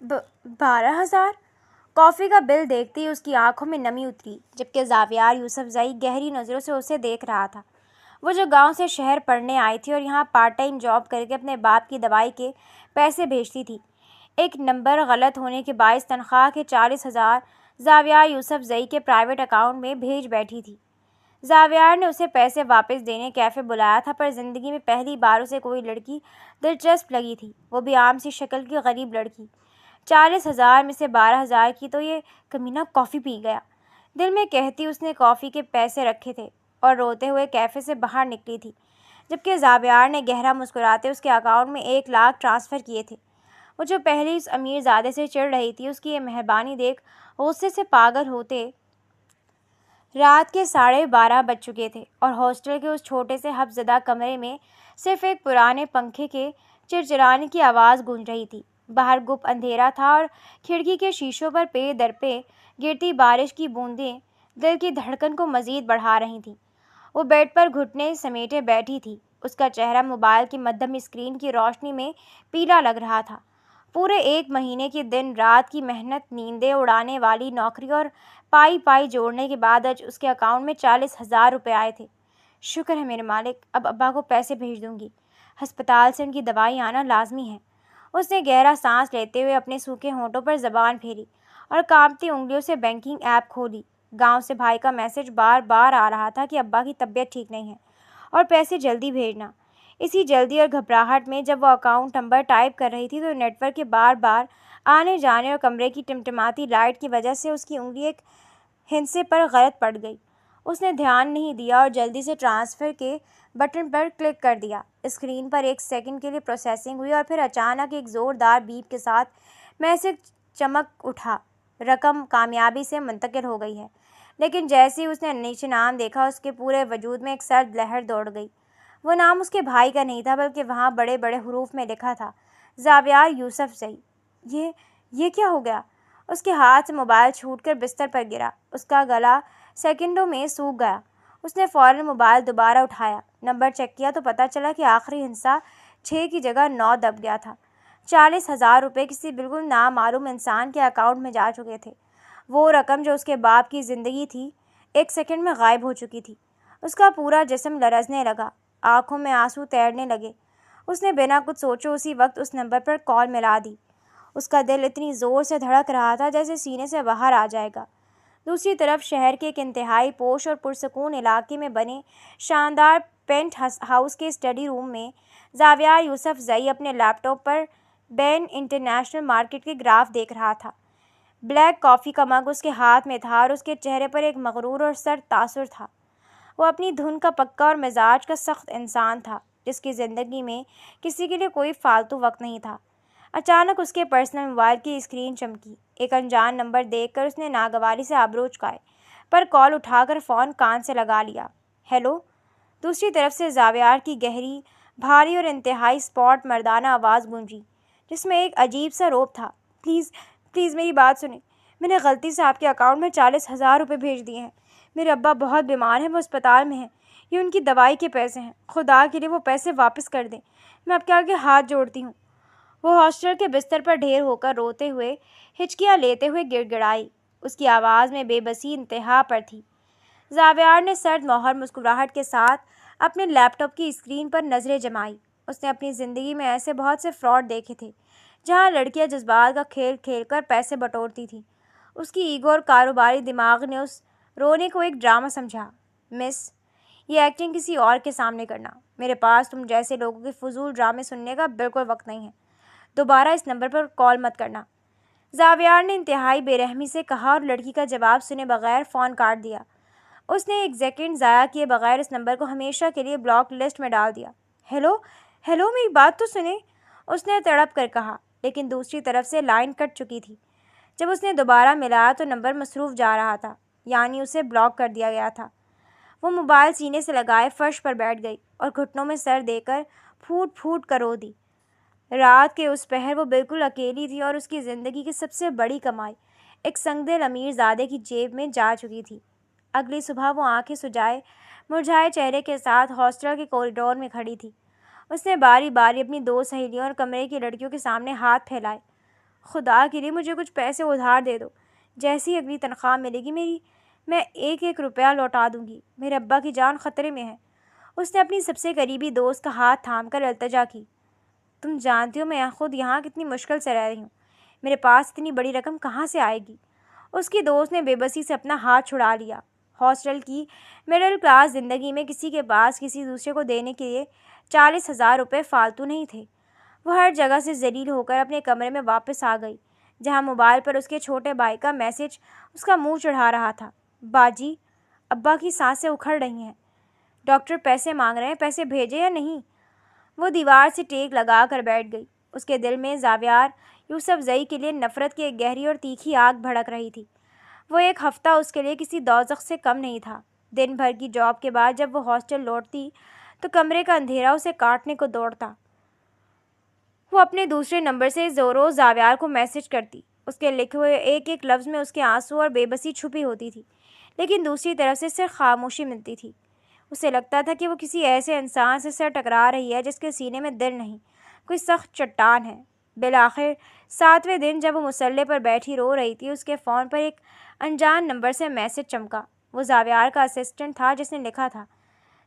12,000! کافی کا بل دیکھتے ہی اس کی آنکھوں میں نمی اتری، جبکہ زاویار یوسف زئی گہری نظروں سے اسے دیکھ رہا تھا۔ وہ جو گاؤں سے شہر پڑھنے آئی تھی اور یہاں پارٹ ٹائم جاب کر کے اپنے باپ کی دوائی کے پیسے بھیجتی تھی، ایک نمبر غلط ہونے کے باعث تنخواہ کے 40,000 زاویار یوسف زئی کے پرائیویٹ اکاؤنٹ میں بھیج بیٹھی تھی۔ زاویار نے اسے پیسے واپس دینے کیفے بلایا تھا، پر زندگی میں پہلی بار اسے کوئی لڑکی دلچسپ لگی تھی، وہ بھی عام سی شکل کی غریب لڑکی۔ 40,000 میں سے 12,000 کی تو یہ کمینہ کافی پی گیا، دل میں کہتی اس نے کافی کے پیسے رکھے تھے اور روتے ہوئے کیفے سے باہر نکلی تھی، جبکہ زاویار نے گہرا مسکراتے اس کے اکاؤنٹ میں 1,00,000 ٹرانسفر کیے تھے۔ وہ جو پہلے اس امیر زادے سے چڑھ رہی تھی، اس کی یہ مہربانی دیکھ غصے سے پاگل ہوتے رات کے 12:30 بج چکے تھے اور ہاسٹل کے اس چھوٹے سے حفظ زدہ کمرے میں صرف ایک پرانے پنکھے کے چرچرانے کی آواز گونج رہی تھی۔ باہر گپ اندھیرا تھا اور کھڑکی کے شیشوں پر پے در پے گرتی بارش کی بوندیں دل کی دھڑکن کو مزید بڑھا رہی تھیں۔ وہ بیڈ پر گھٹنے سمیٹے بیٹھی تھی، اس کا چہرہ موبائل کی مدھم اسکرین کی روشنی میں پیلا لگ رہا تھا۔ پورے 1 مہینے کی دن رات کی محنت، نیندیں اڑانے والی نوکری اور پائی جوڑنے کے بعد آج اس کے اکاؤنٹ میں 40,000 روپے آئے تھے۔ شکر ہے میرے مالک، اب ابا کو پیسے بھیج دوں گی، ہسپتال سے ان کی دوائی آنا لازمی ہے۔ اس نے گہرا سانس لیتے ہوئے اپنے سوکھے ہونٹوں پر زبان پھیری اور کانپتی انگلیوں سے بینکنگ ایپ کھولی۔ گاؤں سے بھائی کا میسج بار بار آ رہا تھا کہ ابا کی طبیعت ٹھیک نہیں ہے اور پیسے جلدی بھیجنا۔ اسی جلدی اور گھبراہٹ میں جب وہ اکاؤنٹ نمبر ٹائپ کر رہی تھی تو نیٹ ورک کے بار بار آنے جانے اور کمرے کی ٹمٹماتی لائٹ کی وجہ سے اس کی انگلی ایک ہندسے پر غلط پڑ گئی۔ اس نے دھیان نہیں دیا اور جلدی سے ٹرانسفر کے بٹن پر کلک کر دیا۔ اسکرین پر 1 سیکنڈ کے لیے پروسیسنگ ہوئی اور پھر اچانک ایک زوردار بیپ کے ساتھ میسج چمک اٹھا، رقم کامیابی سے منتقل ہو گئی ہے۔ لیکن جیسے ہی اس نے نیچے نام دیکھا، اس کے پورے وجود میں ایک سرد لہر دوڑ گئی۔ وہ نام اس کے بھائی کا نہیں تھا، بلکہ وہاں بڑے بڑے حروف میں لکھا تھا، زاویار یوسف زئی۔ یہ کیا ہو گیا؟ اس کے ہاتھ سے موبائل چھوٹ کر بستر پر گرا، اس کا گلا سیکنڈوں میں سوکھ گیا۔ اس نے فوراً موبائل دوبارہ اٹھایا، نمبر چیک کیا تو پتہ چلا کہ آخری ہندسہ 6 کی جگہ 9 دب گیا تھا۔ 40,000 روپے کسی بالکل نامعلوم انسان کے اکاؤنٹ میں جا چکے تھے۔ وہ رقم جو اس کے باپ کی زندگی تھی، 1 سیکنڈ میں غائب ہو چکی تھی۔ اس کا پورا جسم لرزنے لگا، آنکھوں میں آنسو تیرنے لگے۔ اس نے بنا کچھ سوچے اسی وقت اس نمبر پر کال ملا دی۔ اس کا دل اتنی زور سے دھڑک رہا تھا جیسے سینے سے باہر آ جائے گا۔ دوسری طرف شہر کے ایک انتہائی پوش اور پرسکون علاقے میں بنے شاندار پینٹ ہاؤس کے اسٹڈی روم میں زاویار یوسف زئی اپنے لیپ ٹاپ پر بین انٹرنیشنل مارکیٹ کے گراف دیکھ رہا تھا۔ بلیک کافی کا مگ اس کے ہاتھ میں تھا اور اس کے چہرے پر ایک مغرور اور سرد تاثر تھا۔ وہ اپنی دھن کا پکا اور مزاج کا سخت انسان تھا، جس کی زندگی میں کسی کے لیے کوئی فالتو وقت نہیں تھا۔ اچانک اس کے پرسنل موبائل کی اسکرین چمکی۔ ایک انجان نمبر دیکھ کر اس نے ناگواری سے آبرو چکائے، پر کال اٹھا کر فون کان سے لگا لیا۔ ہیلو؟ دوسری طرف سے زاویار کی گہری، بھاری اور انتہائی اسپاٹ مردانہ آواز گونجی، جس میں ایک عجیب سا روب تھا۔ پلیز میری بات سنیں، میں نے غلطی سے آپ کے اکاؤنٹ میں 40,000 روپے بھیج دیے ہیں۔ میرے ابا بہت بیمار ہیں، وہ اسپتال میں ہیں، یہ ان کی دوائی کے پیسے ہیں، خدا کے لیے وہ پیسے واپس کر دیں، میں آپ کے آگے ہاتھ جوڑتی ہوں۔ وہ ہاسٹل کے بستر پر ڈھیر ہو کر روتے ہوئے، ہچکیاں لیتے ہوئے گڑ گڑائی، اس کی آواز میں بے بسی انتہا پر تھی۔ زاویار نے سرد مہر مسکراہٹ کے ساتھ اپنے لیپ ٹاپ کی اسکرین پر نظریں جمائیں۔ اس نے اپنی زندگی میں ایسے بہت سے فراڈ دیکھے تھے، جہاں لڑکیاں جذبات کا کھیل کھیل کر پیسے بٹورتی تھیں۔ اس کی ایگو اور کاروباری دماغ نے اس رونے کو ایک ڈرامہ سمجھا۔ مس، یہ ایکٹنگ کسی اور کے سامنے کرنا، میرے پاس تم جیسے لوگوں کے فضول ڈرامے سننے کا بالکل وقت نہیں ہے، دوبارہ اس نمبر پر کال مت کرنا۔ زاویار نے انتہائی بے رحمی سے کہا اور لڑکی کا جواب سنے بغیر فون کاٹ دیا۔ اس نے 1 سیکنڈ ضائع کیے بغیر اس نمبر کو ہمیشہ کے لیے بلاک لسٹ میں ڈال دیا۔ ہیلو میری بات تو سنیں، اس نے تڑپ کر کہا، لیکن دوسری طرف سے لائن کٹ چکی تھی۔ جب اس نے دوبارہ ملایا تو نمبر مصروف جا رہا تھا، یعنی اسے بلاک کر دیا گیا تھا۔ وہ موبائل سینے سے لگائے فرش پر بیٹھ گئی اور گھٹنوں میں سر دے کر پھوٹ پھوٹ کر رو دی۔ رات کے اس پہر وہ بالکل اکیلی تھی اور اس کی زندگی کی سب سے بڑی کمائی ایک سنگ دل امیر زادے کی جیب میں جا چکی تھی۔ اگلی صبح وہ آنکھیں سجائے مرجھائے چہرے کے ساتھ ہاسٹل کے کوریڈور میں کھڑی تھی۔ اس نے باری باری اپنی 2 سہیلیوں اور کمرے کی لڑکیوں کے سامنے ہاتھ پھیلائے۔ خدا کے لیے مجھے کچھ پیسے ادھار دے دو، جیسی اگلی تنخواہ ملے گی میں ایک ایک روپیہ لوٹا دوں گی، میرے ابا کی جان خطرے میں ہے۔ اس نے اپنی سب سے قریبی دوست کا ہاتھ تھام کر التجا کی۔ تم جانتی ہو میں خود یہاں کتنی مشکل سے رہ رہی ہوں، میرے پاس اتنی بڑی رقم کہاں سے آئے گی؟ اس کی دوست نے بے بسی سے اپنا ہاتھ چھڑا لیا۔ ہاسٹل کی مڈل کلاس زندگی میں کسی کے پاس کسی دوسرے کو دینے کے لیے 40,000 روپے فالتو نہیں تھے۔ وہ ہر جگہ سے ذلیل ہو کر اپنے کمرے میں واپس آ گئی، جہاں موبائل پر اس کے چھوٹے بھائی کا میسج اس کا منہ چڑھا رہا تھا۔ باجی، ابا کی سانسیں اکھڑ رہی ہیں، ڈاکٹر پیسے مانگ رہے ہیں، پیسے بھیجے یا نہیں؟ وہ دیوار سے ٹیک لگا کر بیٹھ گئی۔ اس کے دل میں زاویار یوسف زئی کے لیے نفرت کی ایک گہری اور تیکھی آگ بھڑک رہی تھی۔ وہ ایک ہفتہ اس کے لیے کسی دوزخ سے کم نہیں تھا۔ دن بھر کی جاب کے بعد جب وہ ہاسٹل لوٹتی تو کمرے کا اندھیرا اسے کاٹنے کو دوڑتا۔ وہ اپنے دوسرے نمبر سے زورو زاویار کو میسج کرتی۔ اس کے لکھے ہوئے ایک ایک لفظ میں اس کے آنسو اور بے بسی چھپی ہوتی تھی، لیکن دوسری طرف سے صرف خاموشی ملتی تھی۔ اسے لگتا تھا کہ وہ کسی ایسے انسان سے سر ٹکرا رہی ہے جس کے سینے میں دل نہیں، کوئی سخت چٹان ہے۔ بالآخر 7ویں دن جب وہ مسلح پر بیٹھی رو رہی تھی، اس کے فون پر ایک انجان نمبر سے میسج چمکا۔ وہ زاویار کا اسسٹنٹ تھا جس نے لکھا تھا،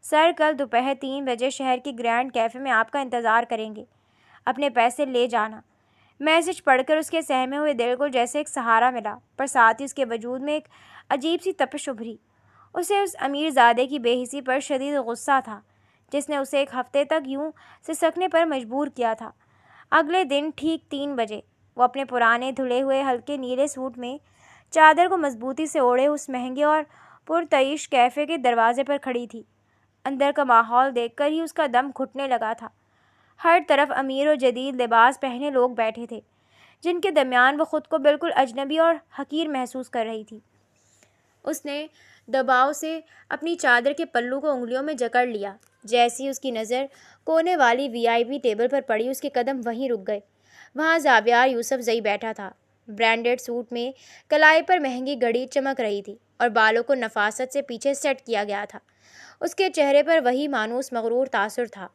سر کل دوپہر 3 بجے شہر کی گرینڈ کیفے میں آپ کا انتظار کریں گے، اپنے پیسے لے جانا۔ میسج پڑھ کر اس کے سہمے ہوئے دل کو جیسے ایک سہارا ملا، پر ساتھ ہی اس کے وجود میں ایک عجیب سی تپش ابھری۔ اسے اس امیر زادے کی بے حسی پر شدید غصہ تھا جس نے اسے ایک ہفتے تک یوں سسکنے پر مجبور کیا تھا۔ اگلے دن ٹھیک 3 بجے وہ اپنے پرانے دھلے ہوئے ہلکے نیلے سوٹ میں چادر کو مضبوطی سے اوڑھے اس مہنگے اور پرتعیش کیفے کے دروازے پر کھڑی تھی۔ اندر کا ماحول دیکھ کر ہی اس کا دم گھٹنے لگا تھا۔ ہر طرف امیر اور جدید لباس پہنے لوگ بیٹھے تھے، جن کے درمیان وہ خود کو بالکل اجنبی اور حقیر محسوس کر رہی تھی۔ اس نے دباؤ سے اپنی چادر کے پلو کو انگلیوں میں جکڑ لیا۔ جیسی اس کی نظر کونے والی VIP ٹیبل پر پڑی، اس کے قدم وہیں رک گئے۔ وہاں زاویار یوسف زئی بیٹھا تھا۔ برانڈڈ سوٹ میں کلائی پر مہنگی گھڑی چمک رہی تھی اور بالوں کو نفاست سے پیچھے سیٹ کیا گیا تھا۔ اس کے چہرے پر وہی مانوس مغرور تاثر تھا۔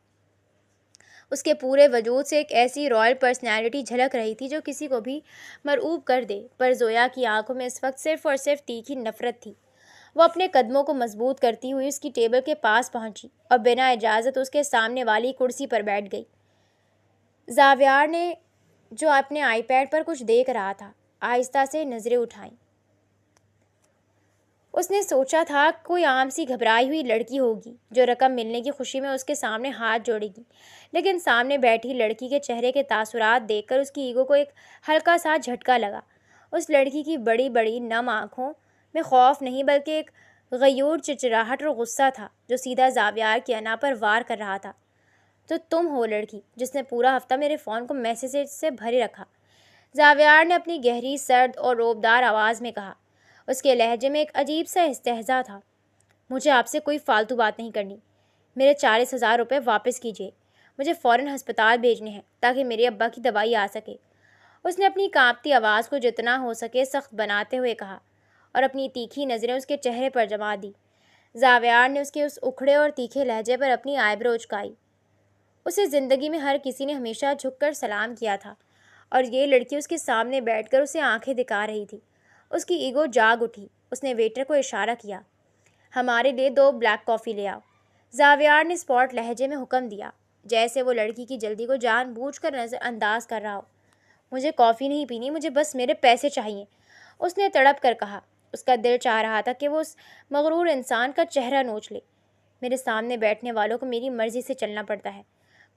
اس کے پورے وجود سے ایک ایسی رائل پرسنالٹی جھلک رہی تھی جو کسی کو بھی مرعوب کر دے، پر زویا کی آنکھوں میں اس وقت صرف اور صرف تیکھی نفرت تھی۔ وہ اپنے قدموں کو مضبوط کرتی ہوئی اس کی ٹیبل کے پاس پہنچی اور بنا اجازت اس کے سامنے والی کرسی پر بیٹھ گئی۔ زاویار نے، جو اپنے iPad پر کچھ دیکھ رہا تھا، آہستہ سے نظریں اٹھائیں۔ اس نے سوچا تھا کوئی عام سی گھبرائی ہوئی لڑکی ہوگی جو رقم ملنے کی خوشی میں اس کے سامنے ہاتھ جوڑے گی، لیکن سامنے بیٹھی لڑکی کے چہرے کے تاثرات دیکھ کر اس کی ایگو کو ایک ہلکا سا جھٹکا لگا۔ اس لڑکی کی بڑی بڑی نم آنکھوں میں خوف نہیں بلکہ ایک غیور چچراہٹ اور غصہ تھا جو سیدھا زاویار کی انا پر وار کر رہا تھا۔ تو تم ہو لڑکی جس نے پورا ہفتہ میرے فون کو میسیج سے بھرے رکھا، زاویار نے اپنی گہری سرد اور روبدار آواز میں کہا۔ اس کے لہجے میں ایک عجیب سا استہزا تھا۔ مجھے آپ سے کوئی فالتو بات نہیں کرنی، میرے 40,000 روپے واپس کیجیے، مجھے فوراً ہسپتال بھیجنے ہیں تاکہ میرے ابا کی دوائی آ سکے۔ اس نے اپنی کانپتی آواز کو جتنا ہو سکے سخت بناتے ہوئے کہا اور اپنی تیکھی نظریں اس کے چہرے پر جما دی۔ زاویار نے اس کے اس اکھڑے اور تیکھے لہجے پر اپنی آئیبرو اچکائی۔ اسے زندگی میں ہر کسی نے ہمیشہ جھک کر سلام کیا تھا، اور یہ لڑکی اس کے سامنے بیٹھ کر اسے آنکھیں دکھا رہی تھی۔ اس کی ایگو جاگ اٹھی۔ اس نے ویٹر کو اشارہ کیا، ہمارے لیے 2 بلیک کافی لے آؤ۔ زاویار نے اسپاٹ لہجے میں حکم دیا، جیسے وہ لڑکی کی جلدی کو جان بوجھ کر نظر انداز کر رہا ہو۔ مجھے کافی نہیں پینی، مجھے بس میرے پیسے چاہیے، اس نے تڑپ کر کہا۔ اس کا دل چاہ رہا تھا کہ وہ اس مغرور انسان کا چہرہ نوچ لے۔ میرے سامنے بیٹھنے والوں کو میری مرضی سے چلنا پڑتا ہے۔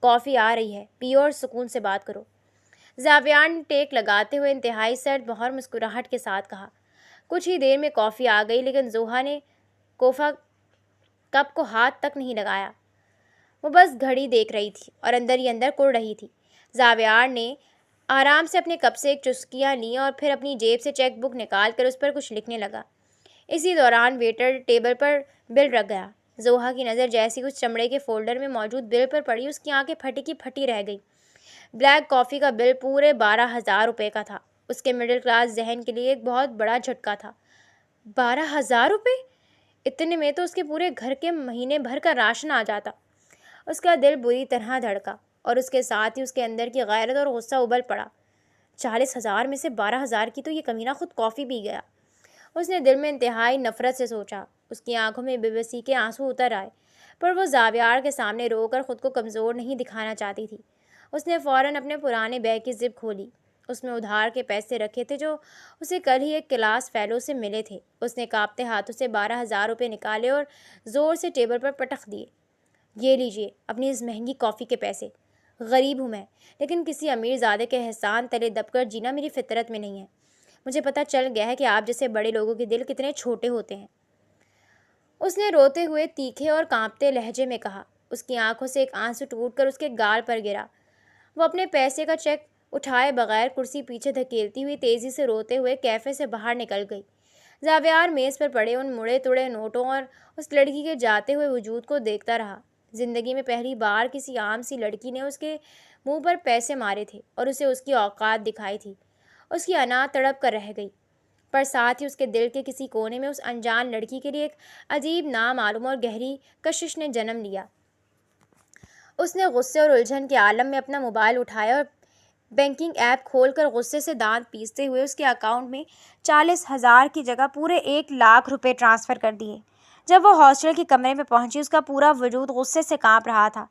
کافی آ رہی ہے، پیو اور سکون سے بات کرو۔ زاویار نے ٹیک لگاتے ہوئے انتہائی سرد بہر مسکراہٹ کے ساتھ کہا۔ کچھ ہی دیر میں کافی آ گئی، لیکن زوہا نے کوفہ کپ کو ہاتھ تک نہیں لگایا۔ وہ بس گھڑی دیکھ رہی تھی اور اندر ہی اندر کڑ رہی تھی۔ زاویار نے آرام سے اپنے کپ سے ایک چسکیاں لیں اور پھر اپنی جیب سے چیک بک نکال کر اس پر کچھ لکھنے لگا۔ اسی دوران ویٹر ٹیبل پر بل رکھ گیا۔ زوہا کی نظر جیسی اس چمڑے کے فولڈر میں موجود بل پر پڑی، اس کی آنکھیں پھٹی کی پھٹی رہ گئی۔ بلیک کافی کا بل پورے 12,000 روپے کا تھا۔ اس کے مڈل کلاس ذہن کے لیے ایک بہت بڑا جھٹکا تھا۔ 12,000 روپے! اتنے میں تو اس کے پورے گھر کے مہینے بھر کا راشن آ جاتا۔ اس کا دل بری طرح دھڑکا اور اس کے ساتھ ہی اس کے اندر کی غیرت اور غصہ ابل پڑا۔ 40,000 میں سے 12,000 کی تو یہ کمینہ خود کافی پی گیا۔ اس نے دل میں انتہائی نفرت سے سوچا۔ اس کی آنکھوں میں بے بسی کے آنسو اتر آئے، پر وہ زاویار کے سامنے رو کر خود کو کمزور نہیں دکھانا چاہتی تھی۔ اس نے فوراً اپنے پرانے بیگ کی زپ کھولی۔ اس میں ادھار کے پیسے رکھے تھے جو اسے کل ہی ایک کلاس فیلو سے ملے تھے۔ اس نے کانپتے ہاتھوں سے 12,000 روپے نکالے اور زور سے ٹیبل پر پٹخ دیے۔ یہ لیجیے اپنی اس مہنگی کافی کے پیسے۔ غریب ہوں میں، لیکن کسی امیر زادے کے احسان تلے دب کر جینا میری فطرت میں نہیں ہے۔ مجھے پتہ چل گیا ہے کہ آپ جیسے بڑے لوگوں کے دل کتنے چھوٹے ہوتے ہیں۔ اس نے روتے ہوئے تیکھے اور کانپتے لہجے میں کہا۔ اس کی آنکھوں سے ایک آنسو ٹوٹ کر اس کے گال پر گرا۔ وہ اپنے پیسے کا چیک اٹھائے بغیر کرسی پیچھے دھکیلتی ہوئی تیزی سے روتے ہوئے کیفے سے باہر نکل گئی۔ زاویار میز پر پڑے ان مڑے توڑے نوٹوں اور اس لڑکی کے جاتے ہوئے وجود کو دیکھتا رہا۔ زندگی میں پہلی بار کسی عام سی لڑکی نے اس کے منہ پر پیسے مارے تھے اور اسے اس کی اوقات دکھائی تھی۔ اس کی انا تڑپ کر رہ گئی، پر ساتھ ہی اس کے دل کے کسی کونے میں اس انجان لڑکی کے لیے ایک عجیب نامعلوم اور گہری کشش نے جنم لیا۔ اس نے غصے اور الجھن کے عالم میں اپنا موبائل اٹھایا اور بینکنگ ایپ کھول کر غصے سے دانت پیستے ہوئے اس کے اکاؤنٹ میں 40,000 کی جگہ پورے 1,00,000 روپے ٹرانسفر کر دیے۔ جب وہ ہاسٹل کے کمرے میں پہنچی، اس کا پورا وجود غصے سے کانپ رہا تھا۔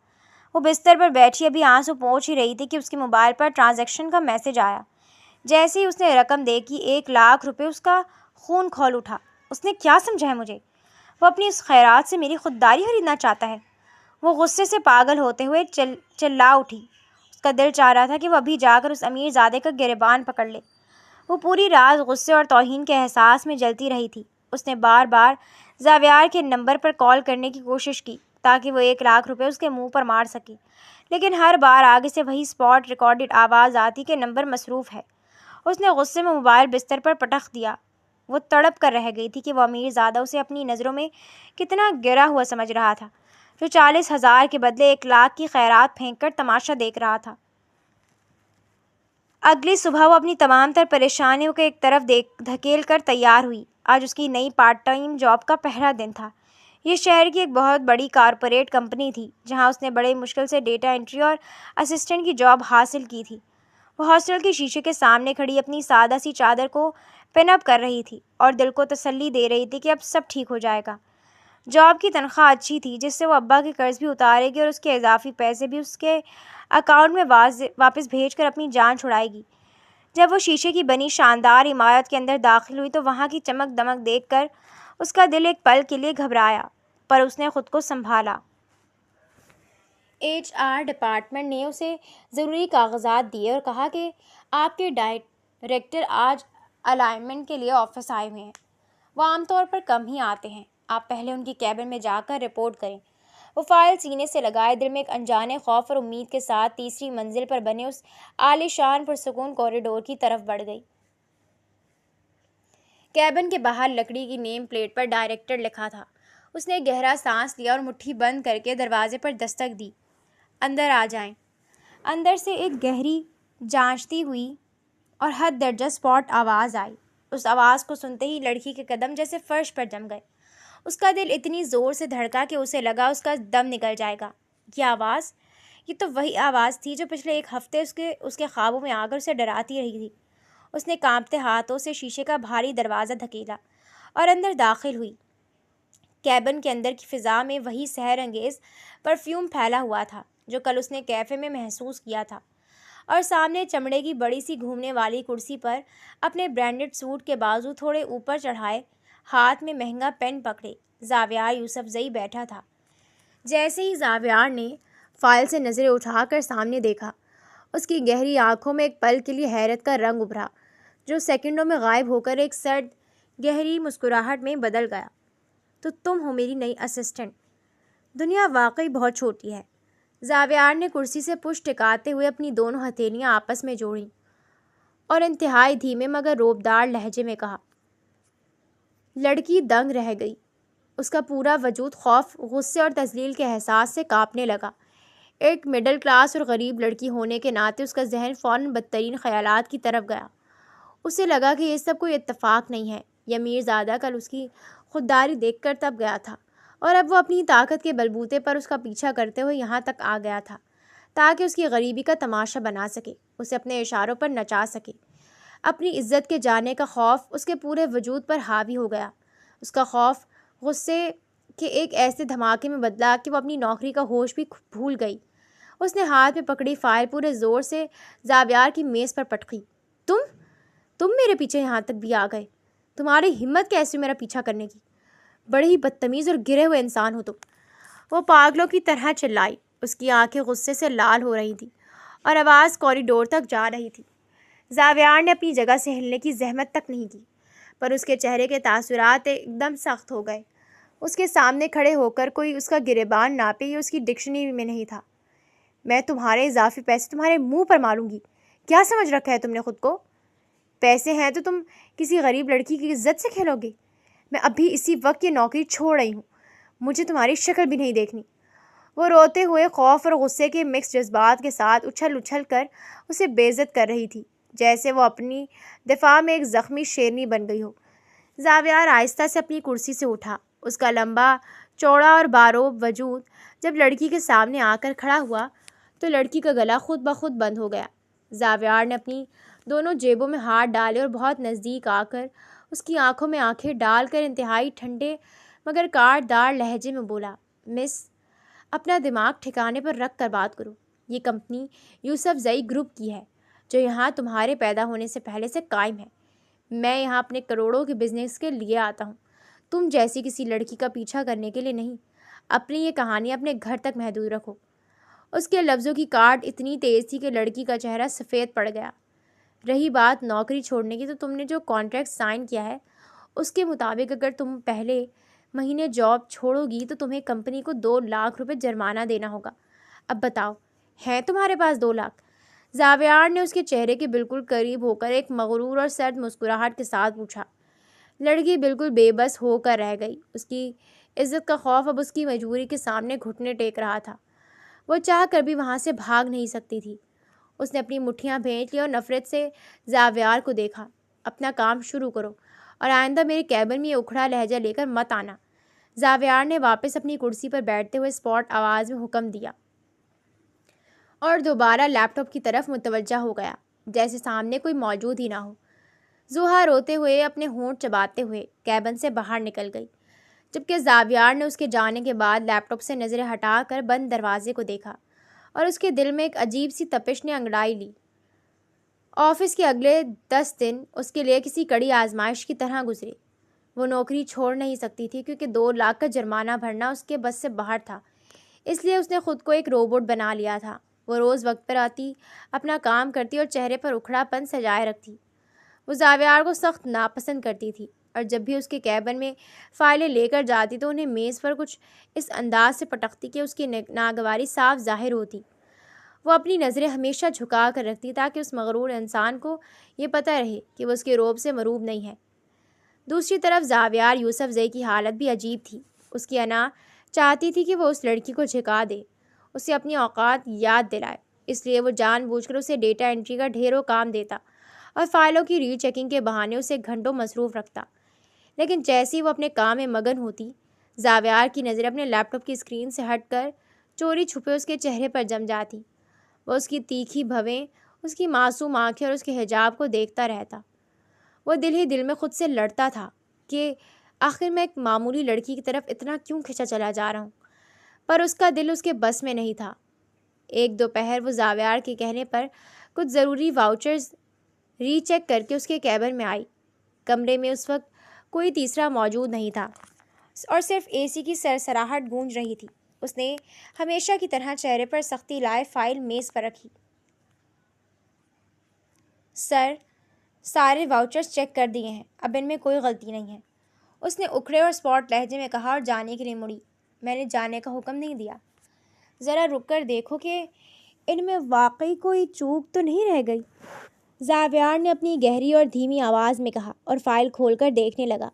وہ بستر پر بیٹھی ابھی آنسو پوچھ ہی رہی تھی کہ اس کے موبائل پر ٹرانزیکشن کا میسج آیا۔ جیسے ہی اس نے رقم دیکھی، 1,00,000 روپے، اس کا خون کھول اٹھا۔ اس نے کیا سمجھا ہے مجھے؟ وہ اپنی اس خیرات سے میری خودداری خریدنا چاہتا ہے۔ وہ غصے سے پاگل ہوتے ہوئے چلا اٹھی۔ اس کا دل چاہ رہا تھا کہ وہ ابھی جا کر اس امیر زادے کا گریبان پکڑ لے۔ وہ پوری رات غصے اور توہین کے احساس میں جلتی رہی تھی۔ اس نے بار بار زاویار کے نمبر پر کال کرنے کی کوشش کی تاکہ وہ 1,00,000 روپے اس کے منہ پر مار سکے، لیکن ہر بار آگے سے وہی اسپاٹ ریکارڈڈ آواز آتی کہ نمبر مصروف ہے۔ اس نے غصے میں موبائل بستر پر پٹخ دیا۔ وہ تڑپ کر رہ گئی تھی کہ وہ امیر زادہ اسے اپنی نظروں میں کتنا گرا ہوا سمجھ رہا تھا، جو 40,000 کے بدلے 1,00,000 کی خیرات پھینک کر تماشا دیکھ رہا تھا۔ اگلی صبح وہ اپنی تمام تر پریشانیوں کو ایک طرف دھکیل کر تیار ہوئی۔ آج اس کی نئی پارٹ ٹائم جاب کا پہلا دن تھا۔ یہ شہر کی ایک بہت بڑی کارپوریٹ کمپنی تھی، جہاں اس نے بڑے مشکل سے ڈیٹا انٹری اور اسسٹنٹ کی جاب حاصل کی تھی۔ وہ ہاسٹل کے شیشے کے سامنے کھڑی اپنی سادہ سی چادر کو پن اپ کر رہی تھی اور دل کو تسلی دے رہی تھی کہ اب سب ٹھیک ہو جائے گا۔ جاب کی تنخواہ اچھی تھی، جس سے وہ ابا کے قرض بھی اتارے گی اور اس کے اضافی پیسے بھی اس کے اکاؤنٹ میں واپس بھیج کر اپنی جان چھڑائے گی۔ جب وہ شیشے کی بنی شاندار عمارت کے اندر داخل ہوئی تو وہاں کی چمک دمک دیکھ کر اس کا دل ایک پل کے لیے گھبرایا، پر اس نے خود کو سنبھالا۔ HR ڈپارٹمنٹ نے اسے ضروری کاغذات دیے اور کہا کہ آپ کے ڈائریکٹر آج الائنمنٹ کے لیے آفس آئے ہوئے ہیں۔ وہ عام طور پر کم ہی آتے ہیں، آپ پہلے ان کی کیبن میں جا کر رپورٹ کریں۔ وہ فائل سینے سے لگائے دل میں ایک انجانے خوف اور امید کے ساتھ تیسری منزل پر بنے اس عالی شان پرسکون کوریڈور کی طرف بڑھ گئی۔ کیبن کے باہر لکڑی کی نیم پلیٹ پر ڈائریکٹر لکھا تھا۔ اس نے گہرا سانس لیا اور مٹھی بند کر کے دروازے پر دستک دی۔ اندر آ جائیں۔ اندر سے ایک گہری، جانچتی ہوئی اور حد درجہ اسپاٹ آواز آئی۔ اس آواز کو سنتے ہی لڑکی کے قدم جیسے فرش پر جم گئے۔ اس کا دل اتنی زور سے دھڑکا کہ اسے لگا اس کا دم نکل جائے گا۔ یہ آواز، یہ تو وہی آواز تھی جو پچھلے ایک ہفتے اس کے خوابوں میں آ کر اسے ڈراتی رہی تھی۔ اس نے کانپتے ہاتھوں سے شیشے کا بھاری دروازہ دھکیلا اور اندر داخل ہوئی۔ کیبن کے اندر کی فضا میں وہی سحر انگیز پرفیوم پھیلا ہوا تھا جو کل اس نے کیفے میں محسوس کیا تھا، اور سامنے چمڑے کی بڑی سی گھومنے والی کرسی پر اپنے برانڈڈ سوٹ کے بازو تھوڑے اوپر چڑھائے، ہاتھ میں مہنگا پین پکڑے، زاویار یوسفزئی بیٹھا تھا۔ جیسے ہی زاویار نے فائل سے نظریں اٹھا کر سامنے دیکھا، اس کی گہری آنکھوں میں ایک پل کے لیے حیرت کا رنگ ابھرا، جو سیکنڈوں میں غائب ہو کر ایک سرد گہری مسکراہٹ میں بدل گیا۔ تو تم ہو میری نئی اسسٹنٹ؟ دنیا واقعی بہت چھوٹی ہے۔ زاویار نے کرسی سے پشت ٹکاتے ہوئے اپنی دونوں ہتھیلیاں آپس میں جوڑیں اور انتہائی دھیمے مگر روبدار لہجے میں کہا۔ لڑکی دنگ رہ گئی۔ اس کا پورا وجود خوف، غصے اور تذلیل کے احساس سے کانپنے لگا۔ ایک مڈل کلاس اور غریب لڑکی ہونے کے ناطے اس کا ذہن فوراً بدترین خیالات کی طرف گیا۔ اسے لگا کہ یہ سب کوئی اتفاق نہیں ہے۔ یہ امیر زادہ کل اس کی خودداری دیکھ کر تب گیا تھا، اور اب وہ اپنی طاقت کے بلبوتے پر اس کا پیچھا کرتے ہوئے یہاں تک آ گیا تھا تاکہ اس کی غریبی کا تماشا بنا سکے۔ اسے اپنے اشاروں پر نچا سکے۔ اپنی عزت کے جانے کا خوف اس کے پورے وجود پر حاوی ہو گیا۔ اس کا خوف غصے کے ایک ایسے دھماکے میں بدلا کہ وہ اپنی نوکری کا ہوش بھی بھول گئی۔ اس نے ہاتھ میں پکڑی فائل پورے زور سے زاویار کی میز پر پٹکی۔ تم میرے پیچھے یہاں تک بھی آ گئے؟ تمہاری ہمت کیسی میرا پیچھا کرنے کی؟ بڑے ہی بدتمیز اور گرے ہوئے انسان ہو تم۔ وہ پاگلوں کی طرح چلائی۔ اس کی آنکھیں غصے سے لال ہو رہی تھیں اور آواز کوریڈور تک جا رہی تھی۔ زاویار نے اپنی جگہ سے ہلنے کی زحمت تک نہیں کی، پر اس کے چہرے کے تاثرات ایک دم سخت ہو گئے۔ اس کے سامنے کھڑے ہو کر کوئی اس کا گریبان ناپے یہ اس کی ڈکشنری میں نہیں تھا۔ میں تمہارے اضافی پیسے تمہارے منہ پر ماروں گی۔ کیا سمجھ رکھا ہے تم نے خود کو؟ پیسے ہیں تو تم کسی غریب لڑکی کی عزت سے کھیلو گے؟ میں ابھی اسی وقت یہ نوکری چھوڑ رہی ہوں، مجھے تمہاری شکل بھی نہیں دیکھنی۔ وہ روتے ہوئے خوف اور غصے کے مکس جذبات کے ساتھ اچھل کر اسے بے عزت کر رہی تھی، جیسے وہ اپنی دفاع میں ایک زخمی شیرنی بن گئی ہو۔ زاویار آہستہ سے اپنی کرسی سے اٹھا۔ اس کا لمبا چوڑا اور باروب وجود جب لڑکی کے سامنے آ کر کھڑا ہوا تو لڑکی کا گلا خود بخود بند ہو گیا۔ زاویار نے اپنی دونوں جیبوں میں ہاتھ ڈالے اور بہت نزدیک آ کر اس کی آنکھوں میں آنکھیں ڈال کر انتہائی ٹھنڈے مگر کاٹ دار لہجے میں بولا، مس، اپنا دماغ ٹھکانے پر رکھ کر بات کرو۔ یہ کمپنی یوسف زئی گروپ کی ہے، جو یہاں تمہارے پیدا ہونے سے پہلے سے قائم ہے۔ میں یہاں اپنے کروڑوں کے بزنس کے لیے آتا ہوں، تم جیسی کسی لڑکی کا پیچھا کرنے کے لیے نہیں۔ اپنی یہ کہانی اپنے گھر تک محدود رکھو۔ اس کے لفظوں کی کاٹ اتنی تیز تھی کہ لڑکی کا چہرہ سفید پڑ گیا۔ رہی بات نوکری چھوڑنے کی، تو تم نے جو کانٹریکٹ سائن کیا ہے اس کے مطابق اگر تم پہلے مہینے جاب چھوڑو گی تو تمہیں کمپنی کو 2 لاکھ روپے جرمانہ دینا ہوگا۔ اب بتاؤ، ہیں تمہارے پاس 2 لاکھ؟ زاویار نے اس کے چہرے کے بالکل قریب ہو کر ایک مغرور اور سرد مسکراہٹ کے ساتھ پوچھا۔ لڑکی بالکل بے بس ہو کر رہ گئی۔ اس کی عزت کا خوف اب اس کی مجبوری کے سامنے گھٹنے ٹیک رہا تھا۔ وہ چاہ کر بھی وہاں سے بھاگ نہیں سکتی تھی۔ اس نے اپنی مٹھیاں بھینچ لی اور نفرت سے زاویار کو دیکھا۔ اپنا کام شروع کرو اور آئندہ میرے کیبن میں یہ اکھڑا لہجہ لے کر مت آنا۔ زاویار نے واپس اپنی کرسی پر بیٹھتے ہوئے اسپاٹ آواز میں حکم دیا اور دوبارہ لیپ ٹاپ کی طرف متوجہ ہو گیا، جیسے سامنے کوئی موجود ہی نہ ہو۔ زوہا روتے ہوئے اپنے ہونٹ چباتے ہوئے کیبن سے باہر نکل گئی، جبکہ زاویار نے اس کے جانے کے بعد لیپ ٹاپ سے نظریں ہٹا کر بند دروازے کو دیکھا اور اس کے دل میں ایک عجیب سی تپش نے انگڑائی لی۔ آفس کے اگلے 10 دن اس کے لیے کسی کڑی آزمائش کی طرح گزرے۔ وہ نوکری چھوڑ نہیں سکتی تھی کیونکہ 2 لاکھ کا جرمانہ بھرنا اس کے بس سے باہر تھا، اس لیے اس نے خود کو ایک روبوٹ بنا لیا تھا۔ وہ روز وقت پر آتی، اپنا کام کرتی اور چہرے پر اکھڑا پن سجائے رکھتی۔ وہ زاویار کو سخت ناپسند کرتی تھی اور جب بھی اس کے کیبن میں فائلیں لے کر جاتی تو انہیں میز پر کچھ اس انداز سے پٹکتی کہ اس کی ناگواری صاف ظاہر ہوتی۔ وہ اپنی نظریں ہمیشہ جھکا کر رکھتی تاکہ اس مغرور انسان کو یہ پتہ رہے کہ وہ اس کے روب سے مروب نہیں ہے۔ دوسری طرف زاویار یوسف زئی کی حالت بھی عجیب تھی۔ اس کی انا چاہتی تھی کہ وہ اس لڑکی کو جھکا دے، اسے اپنی اوقات یاد دلائے، اس لیے وہ جان بوجھ کر اسے ڈیٹا انٹری کا ڈھیروں کام دیتا اور فائلوں کی ری چیکنگ کے بہانے اسے گھنٹوں مصروف رکھتا۔ لیکن جیسے ہی وہ اپنے کام میں مگن ہوتی، زاویار کی نظر اپنے لیپ ٹاپ کی اسکرین سے ہٹ کر چوری چھپے اس کے چہرے پر جم جاتی۔ وہ اس کی تیکھی بھویں، اس کی معصوم آنکھیں اور اس کے حجاب کو دیکھتا رہتا۔ وہ دل ہی دل میں خود سے لڑتا تھا کہ آخر میں ایک معمولی لڑکی کی طرف اتنا کیوں کھنچا چلا جا رہا ہوں، پر اس کا دل اس کے بس میں نہیں تھا۔ ایک دوپہر وہ زاویار کے کہنے پر کچھ ضروری واؤچرز ری چیک کر کے اس کے کیبن میں آئی۔ کمرے میں اس وقت کوئی تیسرا موجود نہیں تھا اور صرف اے سی کی سرسراہٹ گونج رہی تھی۔ اس نے ہمیشہ کی طرح چہرے پر سختی لائے فائل میز پر رکھی۔ سر، سارے واؤچرز چیک کر دیے ہیں، اب ان میں کوئی غلطی نہیں ہے، اس نے اکھڑے اور اسپاٹ لہجے میں کہا اور جانے کے لیے مڑی۔ میں نے جانے کا حکم نہیں دیا، ذرا رک کر دیکھو کہ ان میں واقعی کوئی چوک تو نہیں رہ گئی، زاویار نے اپنی گہری اور دھیمی آواز میں کہا اور فائل کھول کر دیکھنے لگا۔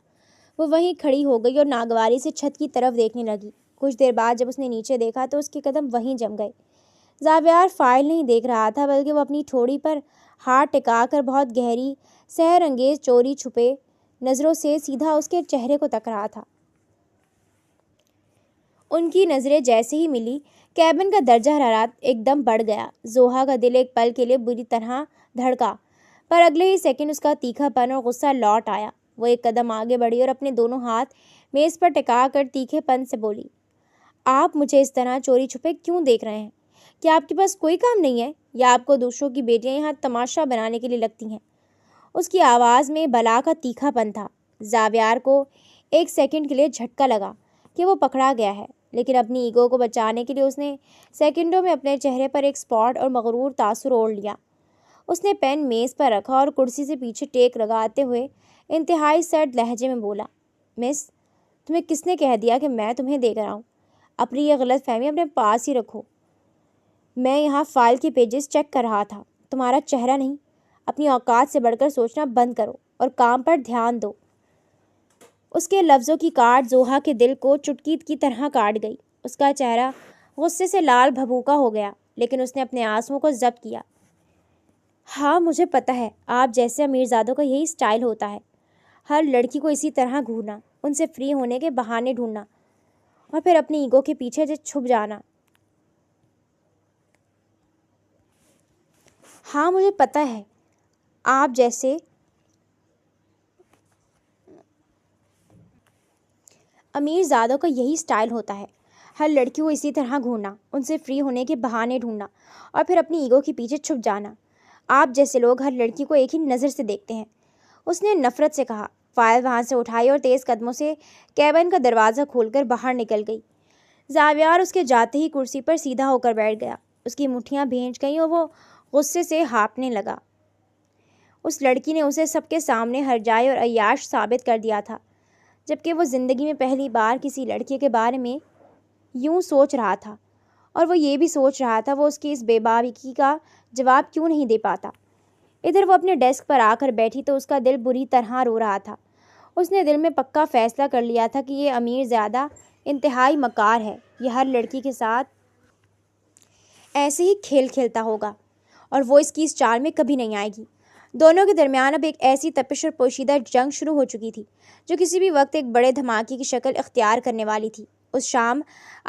وہ وہیں کھڑی ہو گئی اور ناگواری سے چھت کی طرف دیکھنے لگی۔ کچھ دیر بعد جب اس نے نیچے دیکھا تو اس کے قدم وہیں جم گئے۔ زاویار فائل نہیں دیکھ رہا تھا بلکہ وہ اپنی ٹھوڑی پر ہاتھ ٹکا کر بہت گہری سحر انگیز چوری چھپے نظروں سے سیدھا اس کے چہرے کو تک رہا تھا۔ ان کی نظریں جیسے ہی ملی کیبن کا درجہ حرارت ایک دم بڑھ گیا۔ زوہا کا دل ایک پل کے لیے بری طرح دھڑکا، پر اگلے ہی سیکنڈ اس کا تیکھا پن اور غصہ لوٹ آیا۔ وہ ایک قدم آگے بڑھی اور اپنے دونوں ہاتھ میز پر ٹکا کر تیکھے پن سے بولی، آپ مجھے اس طرح چوری چھپے کیوں دیکھ رہے ہیں؟ کیا آپ کے پاس کوئی کام نہیں ہے، یا آپ کو دوسروں کی بیٹیاں یہاں تماشا بنانے کے لیے لگتی ہیں؟ اس کی آواز میں بلا کا تیکھا پن تھا۔ زاویار کو ایک سیکنڈ کے لیے جھٹکا لگا کہ وہ پکڑا گیا ہے، لیکن اپنی ایگو کو بچانے کے لیے اس نے سیکنڈوں میں اپنے چہرے پر ایک اسپاٹ اور مغرور تاثر اوڑھ لیا۔ اس نے پین میز پر رکھا اور کرسی سے پیچھے ٹیک لگاتے ہوئے انتہائی سرد لہجے میں بولا، مس، تمہیں کس نے کہہ دیا کہ میں تمہیں دیکھ رہا ہوں؟ اپنی یہ غلط فہمی اپنے پاس ہی رکھو۔ میں یہاں فائل کے پیجز چیک کر رہا تھا، تمہارا چہرہ نہیں۔ اپنی اوقات سے بڑھ کر سوچنا بند کرو اور کام پر دھیان دو۔ اس کے لفظوں کی کاٹ زوہا کے دل کو چٹکی کی طرح کاٹ گئی۔ اس کا چہرہ غصے سے لال بھبوکا ہو گیا، لیکن اس نے اپنے آنسوؤں کو ضبط کیا۔ ہاں، مجھے پتہ ہے، آپ جیسے امیرزادوں کا یہی سٹائل ہوتا ہے، ہر لڑکی کو اسی طرح گھورنا، ان سے فری ہونے کے بہانے ڈھونڈنا اور پھر اپنی ایگو کے پیچھے سے چھپ جانا۔ ہاں، مجھے پتہ ہے، آپ جیسے امیرزادوں کا یہی سٹائل ہوتا ہے، ہر لڑکی کو اسی طرح گھورنا، ان سے فری ہونے کے بہانے ڈھونڈنا اور پھر اپنی ایگو کے پیچھے چھپ جانا۔ آپ جیسے لوگ ہر لڑکی کو ایک ہی نظر سے دیکھتے ہیں، اس نے نفرت سے کہا۔ فائل وہاں سے اٹھائی اور تیز قدموں سے کیبن کا دروازہ کھول کر باہر نکل گئی۔ زاویار اس کے جاتے ہی کرسی پر سیدھا ہو کر بیٹھ گیا۔ اس کی مٹھیاں بھینچ گئیں اور وہ غصے سے ہانپنے لگا۔ اس لڑکی نے اسے سب کے سامنے ہرجائی اور عیاش ثابت کر دیا تھا، جبکہ وہ زندگی میں پہلی بار کسی لڑکی کے بارے میں یوں سوچ رہا تھا، اور وہ یہ بھی سوچ رہا تھا وہ اس کی اس بے باکی کا جواب کیوں نہیں دے پاتا۔ ادھر وہ اپنے ڈیسک پر آ کر بیٹھی تو اس کا دل بری طرح رو رہا تھا۔ اس نے دل میں پکا فیصلہ کر لیا تھا کہ یہ امیر زیادہ انتہائی مکار ہے، یہ ہر لڑکی کے ساتھ ایسے ہی کھیل کھیلتا ہوگا اور وہ اس کی اس چال میں کبھی نہیں آئے گی۔ دونوں کے درمیان اب ایک ایسی تپش اور پوشیدہ جنگ شروع ہو چکی تھی جو کسی بھی وقت ایک بڑے دھماکے کی شکل اختیار کرنے والی تھی۔ اس شام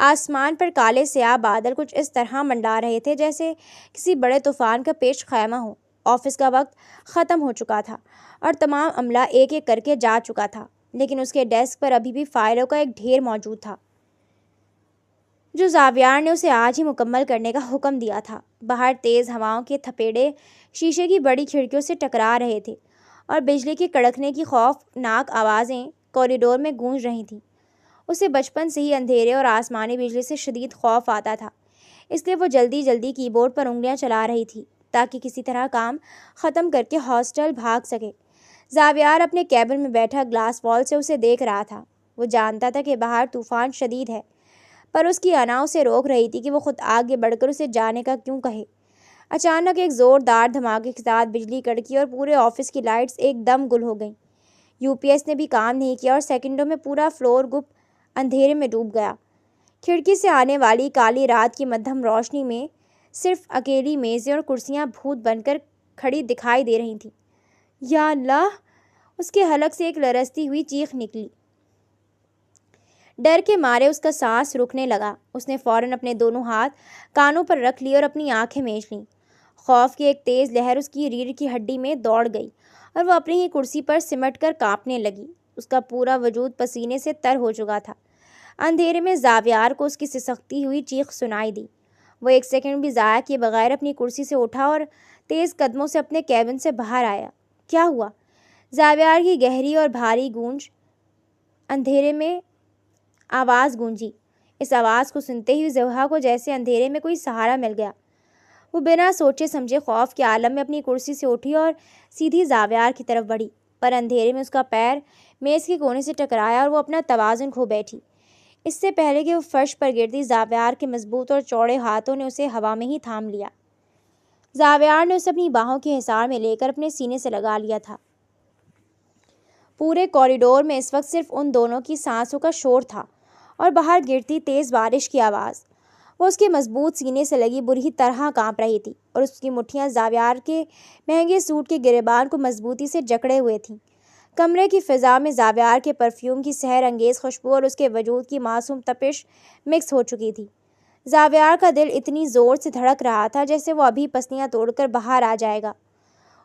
آسمان پر کالے سیاہ بادل کچھ اس طرح منڈلا رہے تھے جیسے کسی بڑے طوفان کا پیش خیمہ ہو۔ آفس کا وقت ختم ہو چکا تھا اور تمام عملہ ایک ایک کر کے جا چکا تھا، لیکن اس کے ڈیسک پر ابھی بھی فائلوں کا ایک ڈھیر موجود تھا جو زاویار نے اسے آج ہی مکمل کرنے کا حکم دیا تھا۔ باہر تیز ہواؤں کے تھپیڑے شیشے کی بڑی کھڑکیوں سے ٹکرا رہے تھے اور بجلی کے کڑکنے کی خوفناک آوازیں کوریڈور میں گونج رہی تھیں۔ اسے بچپن سے ہی اندھیرے اور آسمانی بجلی سے شدید خوف آتا تھا، اس لیے وہ جلدی جلدی کی بورڈ پر انگلیاں چلا رہی تھی تاکہ کسی طرح کام ختم کر کے ہاسٹل بھاگ سکے۔ زاویار اپنے کیبن میں بیٹھا گلاس وال سے اسے دیکھ رہا تھا۔ وہ جانتا تھا کہ باہر طوفان شدید ہے، پر اس کی انا اسے روک رہی تھی کہ وہ خود آگے بڑھ کر اسے جانے کا کیوں کہے۔ اچانک ایک زوردار دھماکے کے ساتھ بجلی کڑکی اور پورے آفس کی لائٹس ایک دم گل ہو گئیں۔ یو پی ایس نے بھی کام نہیں کیا اور سیکنڈوں میں پورا فلور گپ اندھیرے میں ڈوب گیا۔ کھڑکی سے آنے والی کالی رات کی مدھم روشنی میں صرف اکیلی میزیں اور کرسیاں بھوت بن کر کھڑی دکھائی دے رہی تھیں۔ یا اللہ! اس کے حلق سے ایک لرزتی ہوئی چیخ نکلی۔ ڈر کے مارے اس کا سانس رکنے لگا۔ اس نے فوراً اپنے دونوں ہاتھ کانوں پر رکھ لیے اور اپنی آنکھیں میچ لیں۔ خوف کی ایک تیز لہر اس کی ریڑھ کی ہڈی میں دوڑ گئی اور وہ اپنی ہی کرسی پر سمٹ کر کانپنے لگی۔ اس کا پورا وجود پسینے سے تر ہو چکا تھا۔ اندھیرے میں زاویار کو اس کی سسکتی ہوئی چیخ سنائی دی۔ وہ ایک سیکنڈ بھی ضائع کیے بغیر اپنی کرسی سے اٹھا اور تیز قدموں سے اپنے کیبن سے باہر آیا۔ کیا ہوا؟ زاویار کی گہری اور بھاری گونج اندھیرے میں آواز گونجی۔ اس آواز کو سنتے ہی زوہا کو جیسے اندھیرے میں کوئی سہارا مل گیا۔ وہ بنا سوچے سمجھے خوف کے عالم میں اپنی کرسی سے اٹھی اور سیدھی زاویار کی طرف بڑھی، پر اندھیرے میں اس کا پیر میز کے کونے سے ٹکرایا اور وہ اپنا توازن کھو بیٹھی۔ اس سے پہلے کہ وہ فرش پر گرتی، زاویار کے مضبوط اور چوڑے ہاتھوں نے اسے ہوا میں ہی تھام لیا۔ زاویار نے اسے اپنی باہوں کے حصار میں لے کر اپنے سینے سے لگا لیا تھا۔ پورے کوریڈور میں اس وقت صرف ان دونوں کی سانسوں کا شور تھا اور باہر گرتی تیز بارش کی آواز۔ وہ اس کے مضبوط سینے سے لگی بری طرح کانپ رہی تھی اور اس کی مٹھیاں زاویار کے مہنگے سوٹ کے گریبان کو مضبوطی سے جکڑے ہوئے تھیں۔ کمرے کی فضا میں زاویار کے پرفیوم کی سحر انگیز خوشبو اور اس کے وجود کی معصوم تپش مکس ہو چکی تھی۔ زاویار کا دل اتنی زور سے دھڑک رہا تھا جیسے وہ ابھی پسلیاں توڑ کر باہر آ جائے گا۔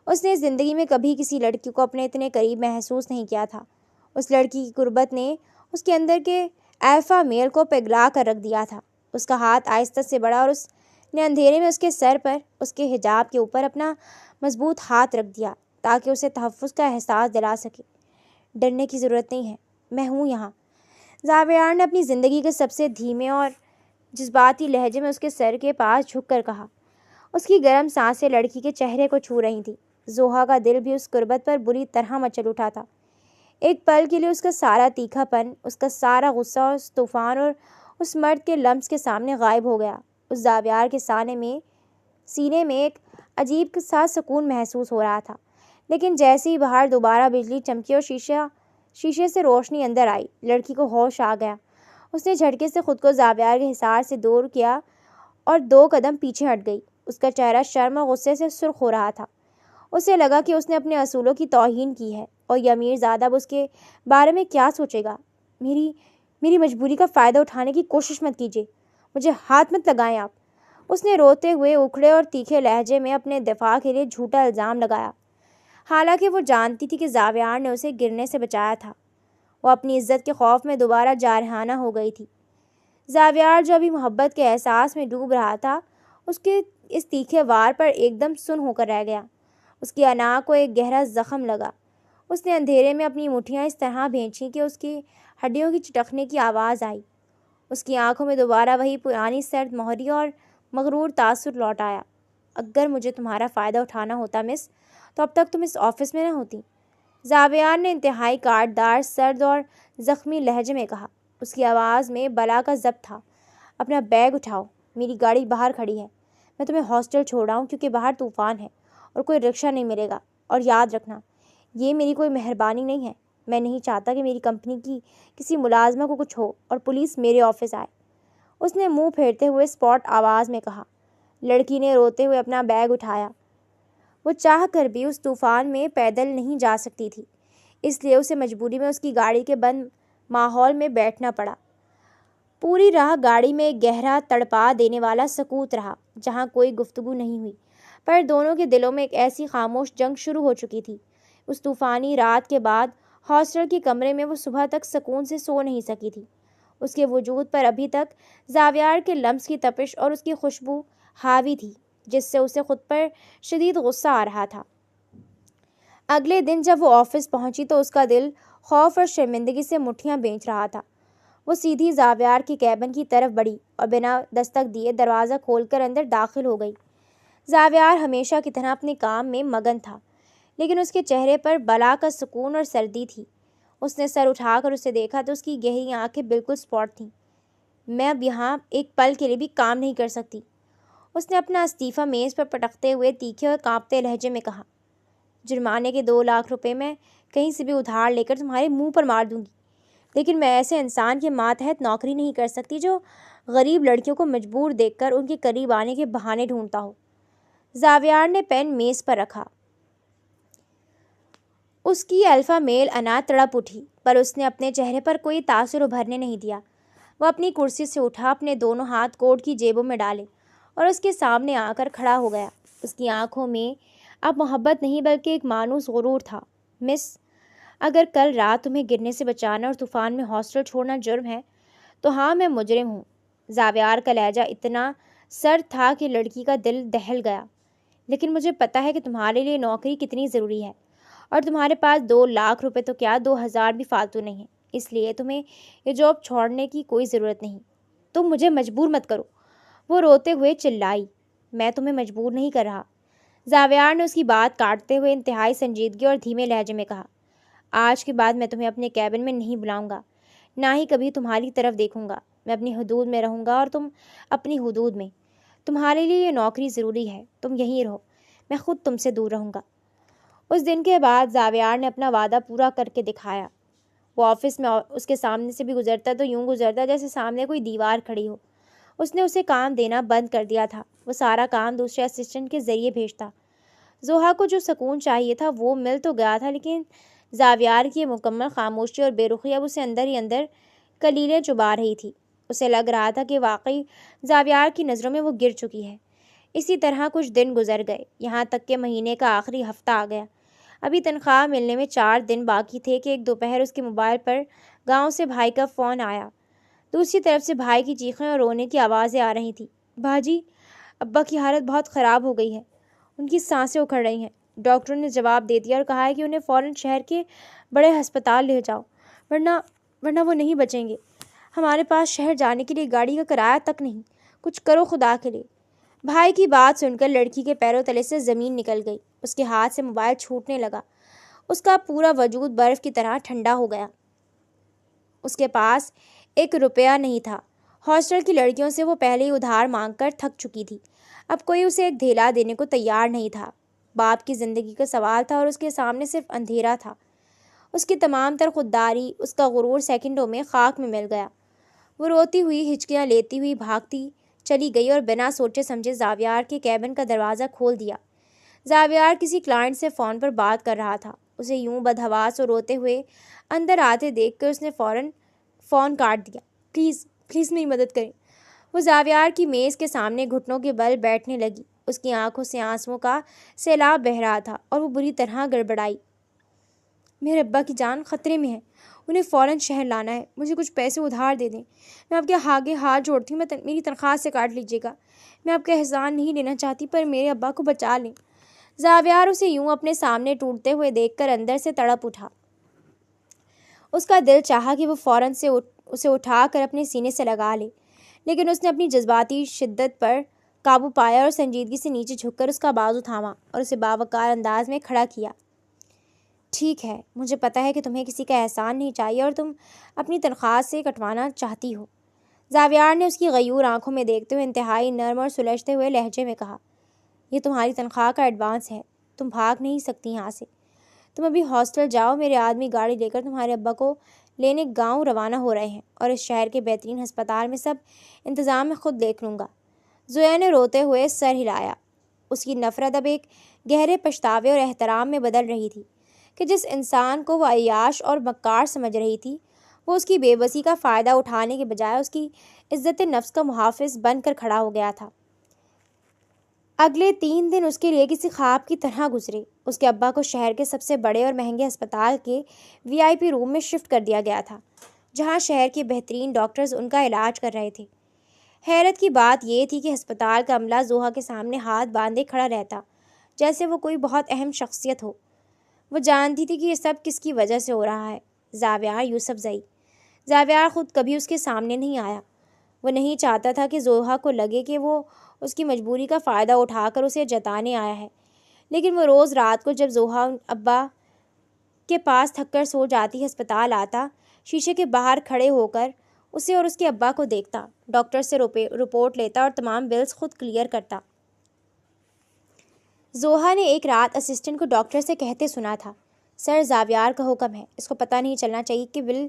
اس نے زندگی میں کبھی کسی لڑکی کو اپنے اتنے قریب محسوس نہیں کیا تھا۔ اس لڑکی کی قربت نے اس کے اندر کے الفا میل کو پگھلا کر رکھ دیا تھا۔ اس کا ہاتھ آہستہ سے بڑھا اور اس نے اندھیرے میں اس کے سر پر، اس کے حجاب کے اوپر اپنا مضبوط ہاتھ رکھ دیا تاکہ اسے تحفظ کا احساس دلا سکے۔ ڈرنے کی ضرورت نہیں ہے، میں ہوں یہاں، زاویار نے اپنی زندگی کے سب سے دھیمے اور جذباتی لہجے میں اس کے سر کے پاس جھک کر کہا۔ اس کی گرم سانسیں لڑکی کے چہرے کو چھو رہی تھیں۔ زوہا کا دل بھی اس قربت پر بری طرح مچل اٹھا تھا۔ ایک پل کے لیے اس کا سارا تیکھا پن، اس کا سارا غصہ اور اس طوفان اور اس مرد کے لمس کے سامنے غائب ہو گیا۔ اس زاویار کے سینے میں ایک عجیب سا سکون محسوس ہو رہا تھا، لیکن جیسے ہی باہر دوبارہ بجلی چمکی اور شیشے سے روشنی اندر آئی، لڑکی کو ہوش آ گیا۔ اس نے جھٹکے سے خود کو زاویار کے حصار سے دور کیا اور 2 قدم پیچھے ہٹ گئی۔ اس کا چہرہ شرم اور غصے سے سرخ ہو رہا تھا۔ اسے لگا کہ اس نے اپنے اصولوں کی توہین کی ہے، اور یہ امیر زادہ اب اس کے بارے میں کیا سوچے گا۔ میری مجبوری کا فائدہ اٹھانے کی کوشش مت کیجیے، مجھے ہاتھ مت لگائیں آپ، اس نے روتے ہوئے اکھڑے اور تیکھے لہجے میں اپنے دفاع کے لیے جھوٹا الزام لگایا، حالانکہ وہ جانتی تھی کہ زاویار نے اسے گرنے سے بچایا تھا۔ وہ اپنی عزت کے خوف میں دوبارہ جارحانہ ہو گئی تھی۔ زاویار جو ابھی محبت کے احساس میں ڈوب رہا تھا، اس کے اس تیکھے وار پر ایک دم سن ہو کر رہ گیا۔ اس کی انا کو ایک گہرا زخم لگا۔ اس نے اندھیرے میں اپنی مٹھیاں اس طرح بھینچیں کہ اس کی ہڈیوں کی چٹکنے کی آواز آئی۔ اس کی آنکھوں میں دوبارہ وہی پرانی سرد مہری اور مغرور تاثر لوٹ آیا۔ اگر مجھے تمہارا فائدہ اٹھانا ہوتا مس، تو اب تک تم اس آفس میں نہ ہوتی، زاویار نے انتہائی کاٹدار، سرد اور زخمی لہجے میں کہا۔ اس کی آواز میں بلا کا ضبط تھا۔ اپنا بیگ اٹھاؤ، میری گاڑی باہر کھڑی ہے، میں تمہیں ہاسٹل چھوڑ رہا ہوں کیونکہ باہر طوفان ہے اور کوئی رکشہ نہیں ملے گا، اور یاد رکھنا یہ میری کوئی مہربانی نہیں ہے، میں نہیں چاہتا کہ میری کمپنی کی کسی ملازمہ کو کچھ ہو اور پولیس میرے آفس آئے، اس نے منہ پھیرتے ہوئے اسپاٹ آواز میں کہا۔ لڑکی نے روتے ہوئے اپنا بیگ اٹھایا۔ وہ چاہ کر بھی اس طوفان میں پیدل نہیں جا سکتی تھی، اس لیے اسے مجبوری میں اس کی گاڑی کے بند ماحول میں بیٹھنا پڑا۔ پوری راہ گاڑی میں ایک گہرا، تڑپا دینے والا سکوت رہا، جہاں کوئی گفتگو نہیں ہوئی، پر دونوں کے دلوں میں ایک ایسی خاموش جنگ شروع ہو چکی تھی۔ اس طوفانی رات کے بعد ہاسٹل کے کمرے میں وہ صبح تک سکون سے سو نہیں سکی تھی۔ اس کے وجود پر ابھی تک زاویار کے لمس کی تپش اور اس کی خوشبو حاوی تھی، جس سے اسے خود پر شدید غصہ آ رہا تھا۔ اگلے دن جب وہ آفس پہنچی تو اس کا دل خوف اور شرمندگی سے مٹھیاں بھینچ رہا تھا۔ وہ سیدھی زاویار کی کیبن کی طرف بڑھی اور بنا دستک دیے دروازہ کھول کر اندر داخل ہو گئی۔ زاویار ہمیشہ کی طرح اپنے کام میں مگن تھا، لیکن اس کے چہرے پر بلا کا سکون اور سردی تھی۔ اس نے سر اٹھا کر اسے دیکھا تو اس کی گہری آنکھیں بالکل اسپاٹ تھیں۔ میں اب یہاں ایک پل کے لیے بھی کام نہیں کر سکتی، اس نے اپنا استعفیٰ میز پر پٹکتے ہوئے تیکھے اور کانپتے لہجے میں کہا۔ جرمانے کے 2 لاکھ روپے میں کہیں سے بھی ادھار لے کر تمہارے منہ پر مار دوں گی، لیکن میں ایسے انسان کے ماتحت نوکری نہیں کر سکتی جو غریب لڑکیوں کو مجبور دیکھ کر ان کے قریب آنے کے بہانے ڈھونڈتا ہو۔ زاویار نے پین میز پر رکھا۔ اس کی الفا میل انا تڑپ اٹھی، پر اس نے اپنے چہرے پر کوئی تاثر ابھرنے نہیں دیا۔ وہ اپنی کرسی سے اٹھا، اپنے دونوں ہاتھ کوٹ کی جیبوں میں ڈالے اور اس کے سامنے آ کر کھڑا ہو گیا۔ اس کی آنکھوں میں اب محبت نہیں بلکہ ایک مانوس غرور تھا۔ مس، اگر کل رات تمہیں گرنے سے بچانا اور طوفان میں ہاسٹل چھوڑنا جرم ہے تو ہاں، میں مجرم ہوں۔ زاویار کا لہجہ اتنا سرد تھا کہ لڑکی کا دل دہل گیا۔ لیکن مجھے پتا ہے کہ تمہارے لیے نوکری کتنی ضروری ہے، اور تمہارے پاس 2 لاکھ روپے تو کیا 2000 بھی فالتو نہیں ہے، اس لیے تمہیں یہ جاب چھوڑنے کی کوئی ضرورت نہیں۔ تم مجھے مجبور مت کرو، وہ روتے ہوئے چلائی۔ میں تمہیں مجبور نہیں کر رہا، زاویار نے اس کی بات کاٹتے ہوئے انتہائی سنجیدگی اور دھیمے لہجے میں کہا۔ آج کے بعد میں تمہیں اپنے کیبن میں نہیں بلاؤں گا، نہ ہی کبھی تمہاری طرف دیکھوں گا۔ میں اپنی حدود میں رہوں گا اور تم اپنی حدود میں۔ تمہارے لیے یہ نوکری ضروری ہے، تم یہیں رہو، میں خود تم سے دور رہوں گا۔ اس دن کے بعد زاویار نے اپنا وعدہ پورا کر کے دکھایا۔ وہ آفس میں اس کے سامنے سے بھی گزرتا تو یوں گزرتا جیسے سامنے کوئی دیوار کھڑی ہو۔ اس نے اسے کام دینا بند کر دیا تھا۔ وہ سارا کام دوسرے اسسٹنٹ کے ذریعے بھیجتا۔ زوہا کو جو سکون چاہیے تھا وہ مل تو گیا تھا، لیکن زاویار کی مکمل خاموشی اور بے رخی اب اسے اندر ہی اندر کلیلیں چبا رہی تھی۔ اسے لگ رہا تھا کہ واقعی زاویار کی نظروں میں وہ گر چکی ہے۔ اسی طرح کچھ دن گزر گئے، یہاں تک کہ مہینے کا آخری ہفتہ آ گیا۔ ابھی تنخواہ ملنے میں 4 دن باقی تھے کہ ایک دوپہر اس کے موبائل پر گاؤں سے بھائی کا فون آیا۔ دوسری طرف سے بھائی کی چیخیں اور رونے کی آوازیں آ رہی تھیں۔ باجی، ابا کی حالت بہت خراب ہو گئی ہے، ان کی سانسیں اکھڑ رہی ہیں۔ ڈاکٹروں نے جواب دے دیا اور کہا ہے کہ انہیں فوراً شہر کے بڑے ہسپتال لے جاؤ، ورنہ وہ نہیں بچیں گے۔ ہمارے پاس شہر جانے کے لیے گاڑی کا کرایہ تک نہیں، کچھ کرو خدا کے لیے۔ بھائی کی بات سن کر لڑکی کے پیروں تلے سے زمین نکل گئی۔ اس کے ہاتھ سے موبائل چھوٹنے لگا، اس کا پورا وجود برف کی طرح ٹھنڈا ہو گیا۔ اس کے پاس 1 روپیہ نہیں تھا۔ ہاسٹل کی لڑکیوں سے وہ پہلے ہی ادھار مانگ کر تھک چکی تھی، اب کوئی اسے ایک دھیلا دینے کو تیار نہیں تھا۔ باپ کی زندگی کا سوال تھا اور اس کے سامنے صرف اندھیرا تھا۔ اس کی تمام تر خودداری، اس کا غرور سیکنڈوں میں خاک میں مل گیا۔ وہ روتی ہوئی، ہچکیاں لیتی ہوئی بھاگتی چلی گئی اور بنا سوچے سمجھے زاویار کے کیبن کا دروازہ کھول دیا۔ زاویار کسی کلائنٹ سے فون پر بات کر رہا تھا۔ اسے یوں بدحواس اور روتے ہوئے اندر آتے دیکھ کر اس نے فوراً فون کاٹ دیا۔ پلیز میری مدد کریں۔ وہ زاویار کی میز کے سامنے گھٹنوں کے بل بیٹھنے لگی۔ اس کی آنکھوں سے آنسوؤں کا سیلاب بہہ رہا تھا اور وہ بری طرح گڑبڑائی۔ میرے ابا کی جان خطرے میں ہے، انہیں فوراً شہر لانا ہے، مجھے کچھ پیسے ادھار دے دیں، میں آپ کے آگے ہاتھ جوڑتی ہوں، میری تنخواہ سے کاٹ لیجیے گا، میں آپ کا احسان نہیں لینا چاہتی پر میرے ابا کو بچا لیں۔ زاویار اسے یوں اپنے سامنے ٹوٹتے ہوئے دیکھ کر اندر سے تڑپ اٹھا۔ اس کا دل چاہا کہ وہ فوراً سے اسے اٹھا کر اپنے سینے سے لگا لے، لیکن اس نے اپنی جذباتی شدت پر قابو پایا اور سنجیدگی سے نیچے جھک کر اس کا بازو تھاما اور اسے باوقار انداز میں کھڑا کیا۔ ٹھیک ہے، مجھے پتہ ہے کہ تمہیں کسی کا احسان نہیں چاہیے اور تم اپنی تنخواہ سے کٹوانا چاہتی ہو۔ زاویار نے اس کی غیور آنکھوں میں دیکھتے ہوئے انتہائی نرم اور سلجھتے ہوئے لہجے میں کہا، یہ تمہاری تنخواہ کا ایڈوانس ہے، تم بھاگ نہیں سکتی یہاں سے۔ تم ابھی ہاسٹل جاؤ، میرے آدمی گاڑی لے کر تمہارے ابا کو لینے گاؤں روانہ ہو رہے ہیں اور اس شہر کے بہترین ہسپتال میں سب انتظام میں خود دیکھ لوں گا۔ زویا نے روتے ہوئے سر ہلایا۔ اس کی نفرت اب ایک گہرے پچھتاوے اور احترام میں بدل رہی تھی کہ جس انسان کو وہ عیاش اور مکار سمجھ رہی تھی، وہ اس کی بے بسی کا فائدہ اٹھانے کے بجائے اس کی عزت نفس کا محافظ بن کر کھڑا ہو گیا تھا۔ اگلے 3 دن اس کے لیے کسی خواب کی طرح گزرے۔ اس کے ابا کو شہر کے سب سے بڑے اور مہنگے ہسپتال کے VIP روم میں شفٹ کر دیا گیا تھا، جہاں شہر کے بہترین ڈاکٹرز ان کا علاج کر رہے تھے۔ حیرت کی بات یہ تھی کہ ہسپتال کا عملہ زوہا کے سامنے ہاتھ باندھے کھڑا رہتا، جیسے وہ کوئی بہت اہم شخصیت ہو۔ وہ جانتی تھی کہ یہ سب کس کی وجہ سے ہو رہا ہے، زاویار یوسفزئی۔ زاویار خود کبھی اس کے سامنے نہیں آیا۔ وہ نہیں چاہتا تھا کہ زوہا کو لگے کہ وہ اس کی مجبوری کا فائدہ اٹھا کر اسے جتانے آیا ہے، لیکن وہ روز رات کو جب زوہا ابا کے پاس تھک کر سو جاتی ہسپتال آتا، شیشے کے باہر کھڑے ہو کر اسے اور اس کے ابا کو دیکھتا، ڈاکٹر سے رپورٹ لیتا اور تمام بلز خود کلیئر کرتا۔ زوہا نے ایک رات اسسٹنٹ کو ڈاکٹر سے کہتے سنا تھا، سر زاویار کا حکم ہے، اس کو پتہ نہیں چلنا چاہیے کہ بل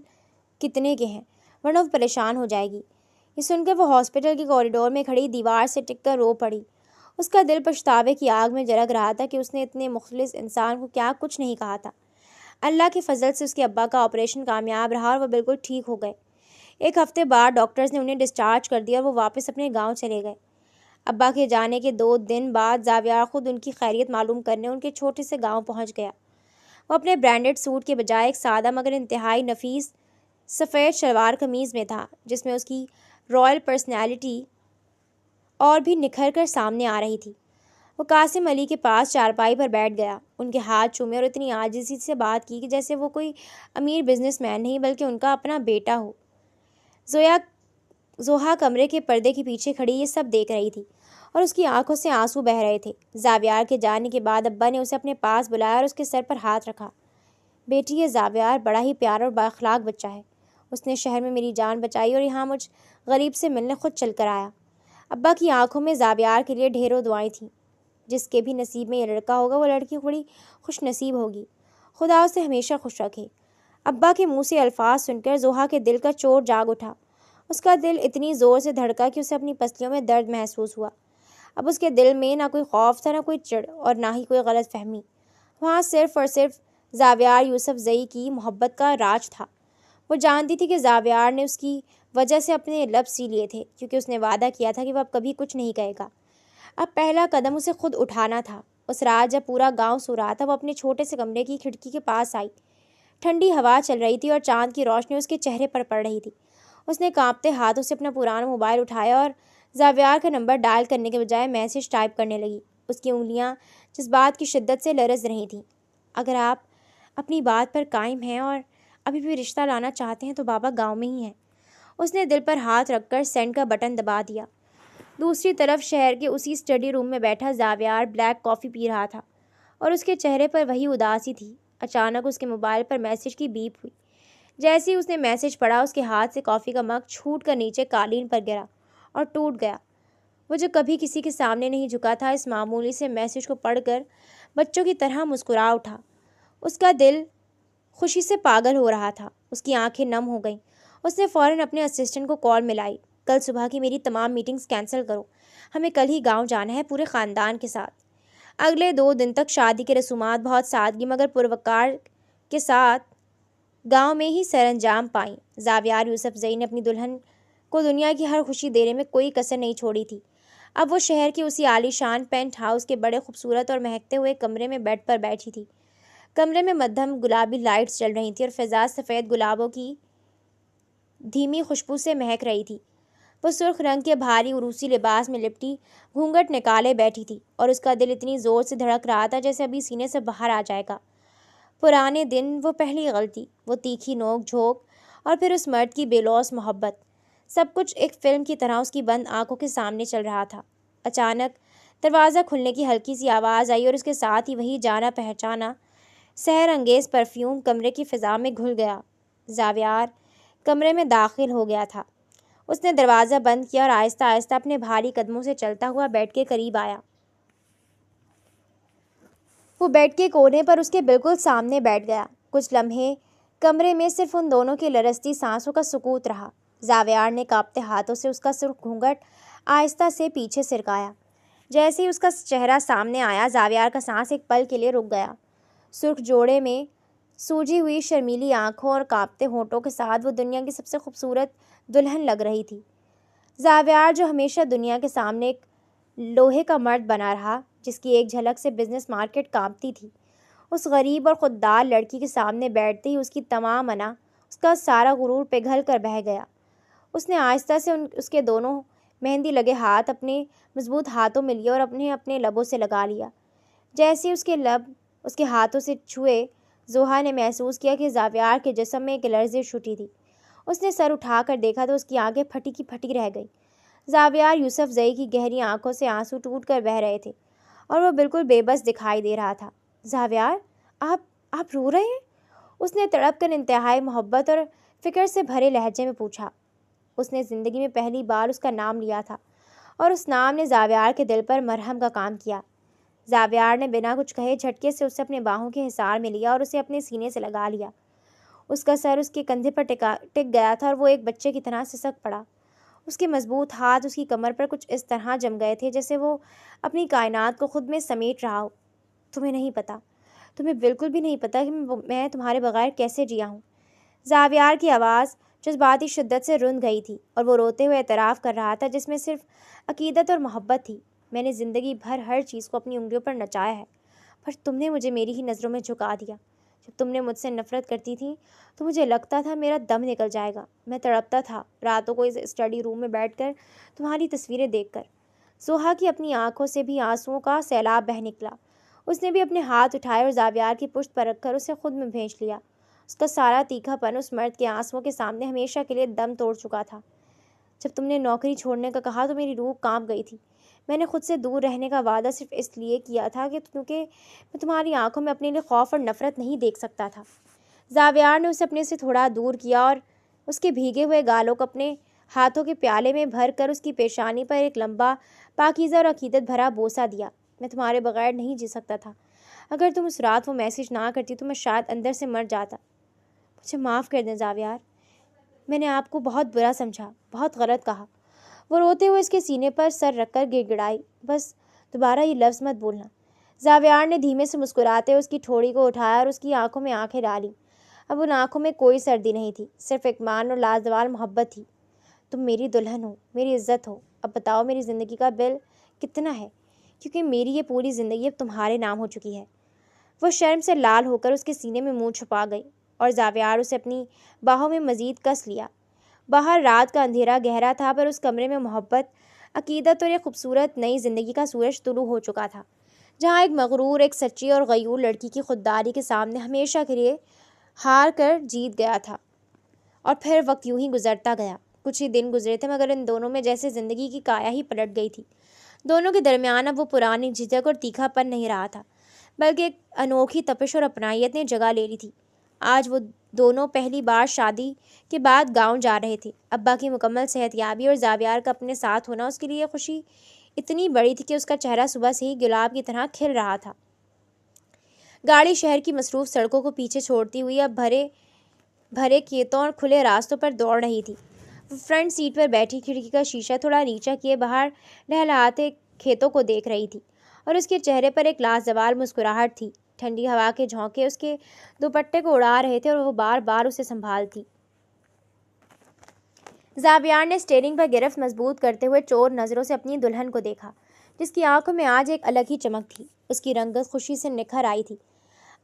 کتنے کے ہیں، ورنہ وہ پریشان ہو جائے گی۔ یہ سن کر وہ ہاسپٹل کے کوریڈور میں کھڑی دیوار سے ٹک کر رو پڑی۔ اس کا دل پچھتاوے کی آگ میں جلک رہا تھا کہ اس نے اتنے مخلص انسان کو کیا کچھ نہیں کہا تھا۔ اللہ کے فضل سے اس کے ابا کا آپریشن کامیاب رہا اور وہ بالکل ٹھیک ہو گئے۔ 1 ہفتے بعد ڈاکٹرز نے انہیں ڈسچارج کر دیا اور وہ واپس اپنے گاؤں چلے گئے۔ ابا کے جانے کے 2 دن بعد زاویار خود ان کی خیریت معلوم کرنے ان کے چھوٹے سے گاؤں پہنچ گیا۔ وہ اپنے برانڈڈ سوٹ کے بجائے ایک سادہ مگر انتہائی نفیس سفید شلوار قمیض میں تھا، جس میں اس کی رائل پرسنالٹی اور بھی نکھر کر سامنے آ رہی تھی۔ وہ قاسم علی کے پاس چارپائی پر بیٹھ گیا، ان کے ہاتھ چومے اور اتنی عاجزی سے بات کی کہ جیسے وہ کوئی امیر بزنس مین نہیں بلکہ ان کا اپنا بیٹا ہو۔ زوہا کمرے کے پردے کے پیچھے کھڑی یہ سب دیکھ رہی تھی اور اس کی آنکھوں سے آنسو بہہ رہے تھے۔ زاویار کے جانے کے بعد ابا نے اسے اپنے پاس بلایا اور اس کے سر پر ہاتھ رکھا۔ بیٹی، یہ زاویار بڑا ہی پیارا اور بااخلاق بچہ ہے، اس نے شہر میں میری جان بچائی اور یہاں مجھ غریب سے ملنے خود چل کر آیا۔ ابا کی آنکھوں میں زاویار کے لیے ڈھیروں دعائیں تھیں۔ جس کے بھی نصیب میں یہ لڑکا ہوگا وہ لڑکی بڑی خوش نصیب ہوگی، خدا اسے ہمیشہ خوش رکھے۔ ابا کے منہ سے الفاظ سن کر زوہا کے دل کا چور جاگ اٹھا۔ اس کا دل اتنی زور سے دھڑکا کہ اسے اپنی پسلیوں میں درد محسوس ہوا۔ اب اس کے دل میں نہ کوئی خوف تھا، نہ کوئی چڑ اور نہ ہی کوئی غلط فہمی۔ وہاں صرف اور صرف زاویار یوسفزئی کی محبت کا راج تھا۔ وہ جانتی تھی کہ زاویار نے اس کی وجہ سے اپنے لب سی لیے تھے، کیونکہ اس نے وعدہ کیا تھا کہ وہ اب کبھی کچھ نہیں کہے گا۔ اب پہلا قدم اسے خود اٹھانا تھا۔ اس رات جب پورا گاؤں سو رہا تھا، وہ اپنے چھوٹے سے کمرے کی کھڑکی کے پاس آئی۔ ٹھنڈی ہوا چل رہی تھی اور چاند کی روشنی اس کے چہرے پر پڑ رہی تھی۔ اس نے کانپتے ہاتھوں سے اپنا پرانا موبائل اٹھایا اور زاویار کا نمبر ڈائل کرنے کے بجائے میسج ٹائپ کرنے لگی۔ اس کی انگلیاں جذبات کی شدت سے لرز رہی تھیں۔ اگر آپ اپنی بات پر قائم ہیں اور ابھی بھی رشتہ لانا چاہتے ہیں تو بابا گاؤں میں ہی ہیں۔ اس نے دل پر ہاتھ رکھ کر سینڈ کا بٹن دبا دیا۔ دوسری طرف شہر کے اسی اسٹڈی روم میں بیٹھا زاویار بلیک کافی پی رہا تھا اور اس کے چہرے پر وہی اداسی تھی۔ اچانک اس کے موبائل پر میسج کی بیپ ہوئی۔ جیسے ہی اس نے میسج پڑھا، اس کے ہاتھ سے کافی کا مگ چھوٹ کر نیچے قالین پر گرا اور ٹوٹ گیا۔ وہ جو کبھی کسی کے سامنے نہیں جھکا تھا، اس معمولی سے میسج کو پڑھ کر بچوں کی طرح مسکرا اٹھا۔ اس کا دل خوشی سے پاگل ہو رہا تھا۔ اس کی آنکھیں نم ہو گئیں۔ اس نے فوراً اپنے اسسٹنٹ کو کال ملائی۔ کل صبح کی میری تمام میٹنگز کینسل کرو، ہمیں کل ہی گاؤں جانا ہے پورے خاندان کے ساتھ۔ اگلے 2 دن تک شادی کی رسومات بہت سادگی مگر پروقار کے ساتھ گاؤں میں ہی سر انجام پائیں۔ زاویار یوسفزئی نے اپنی دلہن کو دنیا کی ہر خوشی دینے میں کوئی کسر نہیں چھوڑی تھی۔ اب وہ شہر کی اسی عالی شان پینٹ ہاؤس کے بڑے خوبصورت اور مہکتے ہوئے کمرے میں بیڈ پر بیٹھی تھی۔ کمرے میں مدھم گلابی لائٹس جل رہی تھیں اور فضا سفید گلابوں کی دھیمی خوشبو سے مہک رہی تھی۔ وہ سرخ رنگ کے بھاری عروسی لباس میں لپٹی گھونگھٹ نکالے بیٹھی تھی اور اس کا دل اتنی زور سے دھڑک رہا تھا جیسے ابھی سینے سے باہر آ جائے گا۔ پرانے دن، وہ پہلی غلطی، وہ تیکھی نوک جھونک اور پھر اس مرد کی بے لوث محبت، سب کچھ ایک فلم کی طرح اس کی بند آنکھوں کے سامنے چل رہا تھا۔ اچانک دروازہ کھلنے کی ہلکی سی آواز آئی اور اس کے ساتھ ہی وہی جانا پہچانا سحر انگیز پرفیوم کمرے کی فضا میں گھل گیا۔ زاویار کمرے میں داخل ہو گیا تھا۔ اس نے دروازہ بند کیا اور آہستہ آہستہ اپنے بھاری قدموں سے چلتا ہوا بیڈ کے قریب آیا۔ وہ بیڈ کے کونے پر اس کے بالکل سامنے بیٹھ گیا۔ کچھ لمحے کمرے میں صرف ان دونوں کی لرزتی سانسوں کا سکوت رہا۔ زاویار نے کانپتے ہاتھوں سے اس کا سرخ گھونگھٹ آہستہ سے پیچھے سرکایا۔ جیسے ہی اس کا چہرہ سامنے آیا، زاویار کا سانس ایک پل کے لیے رک گیا۔ سرخ جوڑے میں سوجی ہوئی شرمیلی آنکھوں اور کانپتے ہونٹوں کے ساتھ وہ دنیا کی سب سے خوبصورت دلہن لگ رہی تھی۔ زاویار جو ہمیشہ دنیا کے سامنے ایک لوہے کا مرد بنا رہا، جس کی ایک جھلک سے بزنس مارکیٹ کانپتی تھی، اس غریب اور خوددار لڑکی کے سامنے بیٹھتے ہی اس کی تمام انا، اس کا سارا غرور پگھل کر بہہ گیا۔ اس نے آہستہ سے اس کے دونوں مہندی لگے ہاتھ اپنے مضبوط ہاتھوں میں لیے اور اپنے لبوں سے لگا لیا۔ جیسے اس کے لب اس کے ہاتھوں سے چھوئے، زوہا نے محسوس کیا کہ زاویار کے جسم میں ایک لرزش اٹھی تھی۔ اس نے سر اٹھا کر دیکھا تو اس کی آنکھیں پھٹی کی پھٹی رہ گئیں۔ زاویار یوسفزئی کی گہری آنکھوں سے آنسو ٹوٹ کر بہہ رہے تھے اور وہ بالکل بے بس دکھائی دے رہا تھا۔ زاویار، آپ رو رہے ہیں؟ اس نے تڑپ کر انتہائی محبت اور فکر سے بھرے لہجے میں پوچھا۔ اس نے زندگی میں پہلی بار اس کا نام لیا تھا اور اس نام نے زاویار کے دل پر مرہم کا کام کیا۔ زاویار نے بنا کچھ کہے جھٹکے سے اسے اپنے باہوں کے حصار میں لیا اور اسے اپنے سینے سے لگا لیا۔ اس کا سر اس کے کندھے پر ٹک گیا تھا اور وہ ایک بچے کی طرح سسک پڑا۔ اس کے مضبوط ہاتھ اس کی کمر پر کچھ اس طرح جم گئے تھے جیسے وہ اپنی کائنات کو خود میں سمیٹ رہا ہو۔ تمہیں نہیں پتا، تمہیں بالکل بھی نہیں پتا کہ میں تمہارے بغیر کیسے جیا ہوں۔ زاویار کی آواز جذباتی شدت سے رند گئی تھی اور وہ روتے ہوئے اعتراف کر رہا تھا جس میں صرف عقیدت اور محبت تھی۔ میں نے زندگی بھر ہر چیز کو اپنی انگلیوں پر نچایا ہے، پر تم نے مجھے میری ہی نظروں میں جھکا دیا۔ جب تم نے مجھ سے نفرت کرتی تھی تو مجھے لگتا تھا میرا دم نکل جائے گا۔ میں تڑپتا تھا راتوں کو اس اسٹڈی روم میں بیٹھ کر تمہاری تصویریں دیکھ کر۔ زوہا کی اپنی آنکھوں سے بھی آنسوؤں کا سیلاب بہہ نکلا۔ اس نے بھی اپنے ہاتھ اٹھائے اور زاویار کی پشت پر رکھ کر اسے خود میں بھیج لیا۔ اس کا سارا تیکھا پن اس مرد کے آنسوؤں کے سامنے ہمیشہ کے لیے دم توڑ چکا تھا۔ جب تم نے نوکری چھوڑنے کا کہا تو میری روح کانپ گئی تھی۔ میں نے خود سے دور رہنے کا وعدہ صرف اس لیے کیا تھا کیونکہ میں تمہاری آنکھوں میں اپنے لیے خوف اور نفرت نہیں دیکھ سکتا تھا۔ زاویار نے اسے اپنے سے تھوڑا دور کیا اور اس کے بھیگے ہوئے گالوں کو اپنے ہاتھوں کے پیالے میں بھر کر اس کی پیشانی پر ایک لمبا، پاکیزہ اور عقیدت بھرا بوسہ دیا۔ میں تمہارے بغیر نہیں جی سکتا تھا۔ اگر تم اس رات وہ میسج نہ کرتی تو میں شاید اندر سے مر جاتا۔ مجھے معاف کر دیں زاویار، میں نے آپ کو بہت برا سمجھا، بہت غلط کہا۔ وہ روتے ہوئے اس کے سینے پر سر رکھ کر گڑ گڑائی۔ بس دوبارہ یہ لفظ مت بولنا۔ زاویار نے دھیمے سے مسکراتے اس کی ٹھوڑی کو اٹھایا اور اس کی آنکھوں میں آنکھیں ڈالیں۔ اب ان آنکھوں میں کوئی سردی نہیں تھی، صرف اطمینان اور لازوال محبت تھی۔ تم میری دلہن ہو، میری عزت ہو، اب بتاؤ میری زندگی کا بل کتنا ہے، کیونکہ میری یہ پوری زندگی اب تمہارے نام ہو چکی ہے۔ وہ شرم سے لال ہو کر اس کے سینے میں منہ چھپا گئی اور زاویار اسے اپنی باہوں میں مزید کس لیا۔ باہر رات کا اندھیرا گہرا تھا، پر اس کمرے میں محبت، عقیدت اور ایک خوبصورت نئی زندگی کا سورج طلوع ہو چکا تھا، جہاں ایک مغرور، ایک سچی اور غیور لڑکی کی خودداری کے سامنے ہمیشہ کے لیے ہار کر جیت گیا تھا۔ اور پھر وقت یوں ہی گزرتا گیا۔ کچھ ہی دن گزرے تھے، مگر ان دونوں میں جیسے زندگی کی کایا ہی پلٹ گئی تھی۔ دونوں کے درمیان اب وہ پرانی جھجک اور تیکھا پن نہیں رہا تھا، بلکہ ایک انوکھی تپش اور اپنائیت نے جگہ لے لی تھی۔ آج وہ دونوں پہلی بار شادی کے بعد گاؤں جا رہے تھے۔ ابا کی مکمل صحت یابی اور زاویار کا اپنے ساتھ ہونا اس کے لیے خوشی اتنی بڑی تھی کہ اس کا چہرہ صبح سے ہی گلاب کی طرح کھل رہا تھا۔ گاڑی شہر کی مصروف سڑکوں کو پیچھے چھوڑتی ہوئی اب بھرے کھیتوں اور کھلے راستوں پر دوڑ رہی تھی۔ وہ فرنٹ سیٹ پر بیٹھی کھڑکی کا شیشہ تھوڑا نیچا کیے باہر لہلہاتے کھیتوں کو دیکھ رہی تھی، اور اس کے چہرے پر ایک لازوال مسکراہٹ تھی۔ ٹھنڈی ہوا کے جھونکے اس کے دوپٹے کو اڑا رہے تھے اور وہ بار بار اسے سنبھالتی۔ زاویار نے اسٹیئرنگ پر گرفت مضبوط کرتے ہوئے چور نظروں سے اپنی دلہن کو دیکھا، جس کی آنکھوں میں آج ایک الگ ہی چمک تھی۔ اس کی رنگت خوشی سے نکھر آئی تھی۔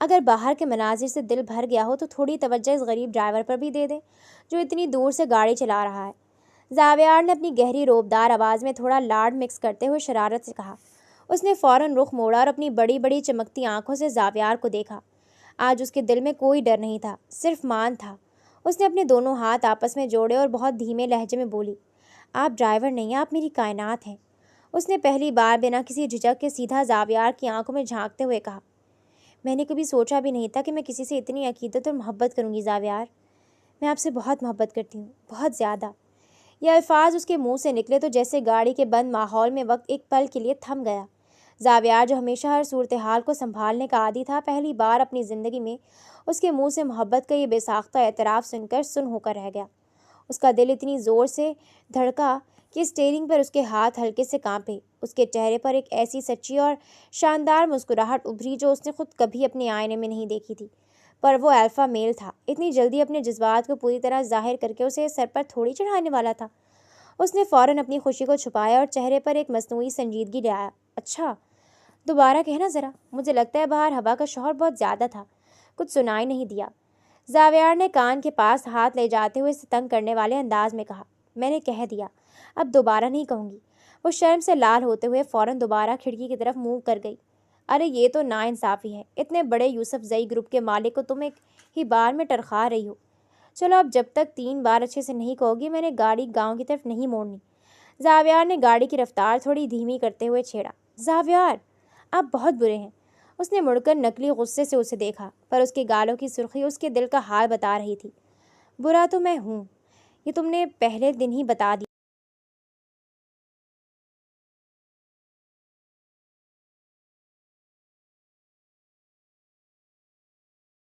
اگر باہر کے مناظر سے دل بھر گیا ہو تو تھوڑی توجہ اس غریب ڈرائیور پر بھی دے دیں جو اتنی دور سے گاڑی چلا رہا ہے۔ زاویار نے اپنی گہری روبدار آواز میں تھوڑا لاڈ مکس کرتے ہوئے شرارت سے کہا۔ اس نے فوراً رخ موڑا اور اپنی بڑی بڑی چمکتی آنکھوں سے زاویار کو دیکھا۔ آج اس کے دل میں کوئی ڈر نہیں تھا، صرف مان تھا۔ اس نے اپنے دونوں ہاتھ آپس میں جوڑے اور بہت دھیمے لہجے میں بولی، آپ ڈرائیور نہیں، آپ میری کائنات ہیں۔ اس نے پہلی بار بنا کسی جھجک کے سیدھا زاویار کی آنکھوں میں جھانکتے ہوئے کہا، میں نے کبھی سوچا بھی نہیں تھا کہ میں کسی سے اتنی عقیدت اور محبت کروں گی زاویار۔ میں آپ سے بہت محبت کرتی ہوں، بہت زیادہ۔ یہ الفاظ اس کے منہ سے نکلے تو جیسے گاڑی کے بند ماحول میں وقت ایک پل کے لیے تھم گیا۔ زاویار جو ہمیشہ ہر صورتحال کو سنبھالنے کا عادی تھا، پہلی بار اپنی زندگی میں اس کے منہ سے محبت کا یہ بے ساختہ اعتراف سن کر سن ہو کر رہ گیا۔ اس کا دل اتنی زور سے دھڑکا کہ اسٹیئرنگ پر اس کے ہاتھ ہلکے سے کانپے۔ اس کے چہرے پر ایک ایسی سچی اور شاندار مسکراہٹ ابھری جو اس نے خود کبھی اپنے آئینے میں نہیں دیکھی تھی۔ پر وہ الفا میل تھا، اتنی جلدی اپنے جذبات کو پوری طرح ظاہر کر کے اسے سر پر تھوڑی چڑھانے والا تھا۔ اس نے فوراً اپنی خوشی کو چھپایا اور چہرے پر ایک مصنوعی سنجیدگی لے آیا۔ اچھا، دوبارہ کہنا ذرا، مجھے لگتا ہے باہر ہوا کا شوہر بہت زیادہ تھا، کچھ سنائی نہیں دیا۔ زاویار نے کان کے پاس ہاتھ لے جاتے ہوئے اسے تنگ کرنے والے انداز میں کہا، میں نے کہہ دیا، اب دوبارہ نہیں کہوں گی۔ وہ شرم سے لال ہوتے ہوئے فوراً دوبارہ کھڑکی کی طرف منہ کر گئی۔ ارے یہ تو ناانصافی ہے، اتنے بڑے یوسف زئی گروپ کے مالک کو تم ایک ہی بار میں ٹرخا رہی ہو۔ چلو اب جب تک 3 بار اچھے سے نہیں کہو گی، میں نے گاڑی گاؤں کی طرف نہیں موڑنی۔ زاویار نے گاڑی کی رفتار تھوڑی دھیمی کرتے ہوئے چھیڑا۔ زاویار، آپ بہت برے ہیں۔ اس نے مڑ کر نقلی غصے سے اسے دیکھا، پر اس کے گالوں کی سرخی اس کے دل کا حال بتا رہی تھی۔ برا تو میں ہوں، یہ تم نے پہلے دن ہی بتا دیا۔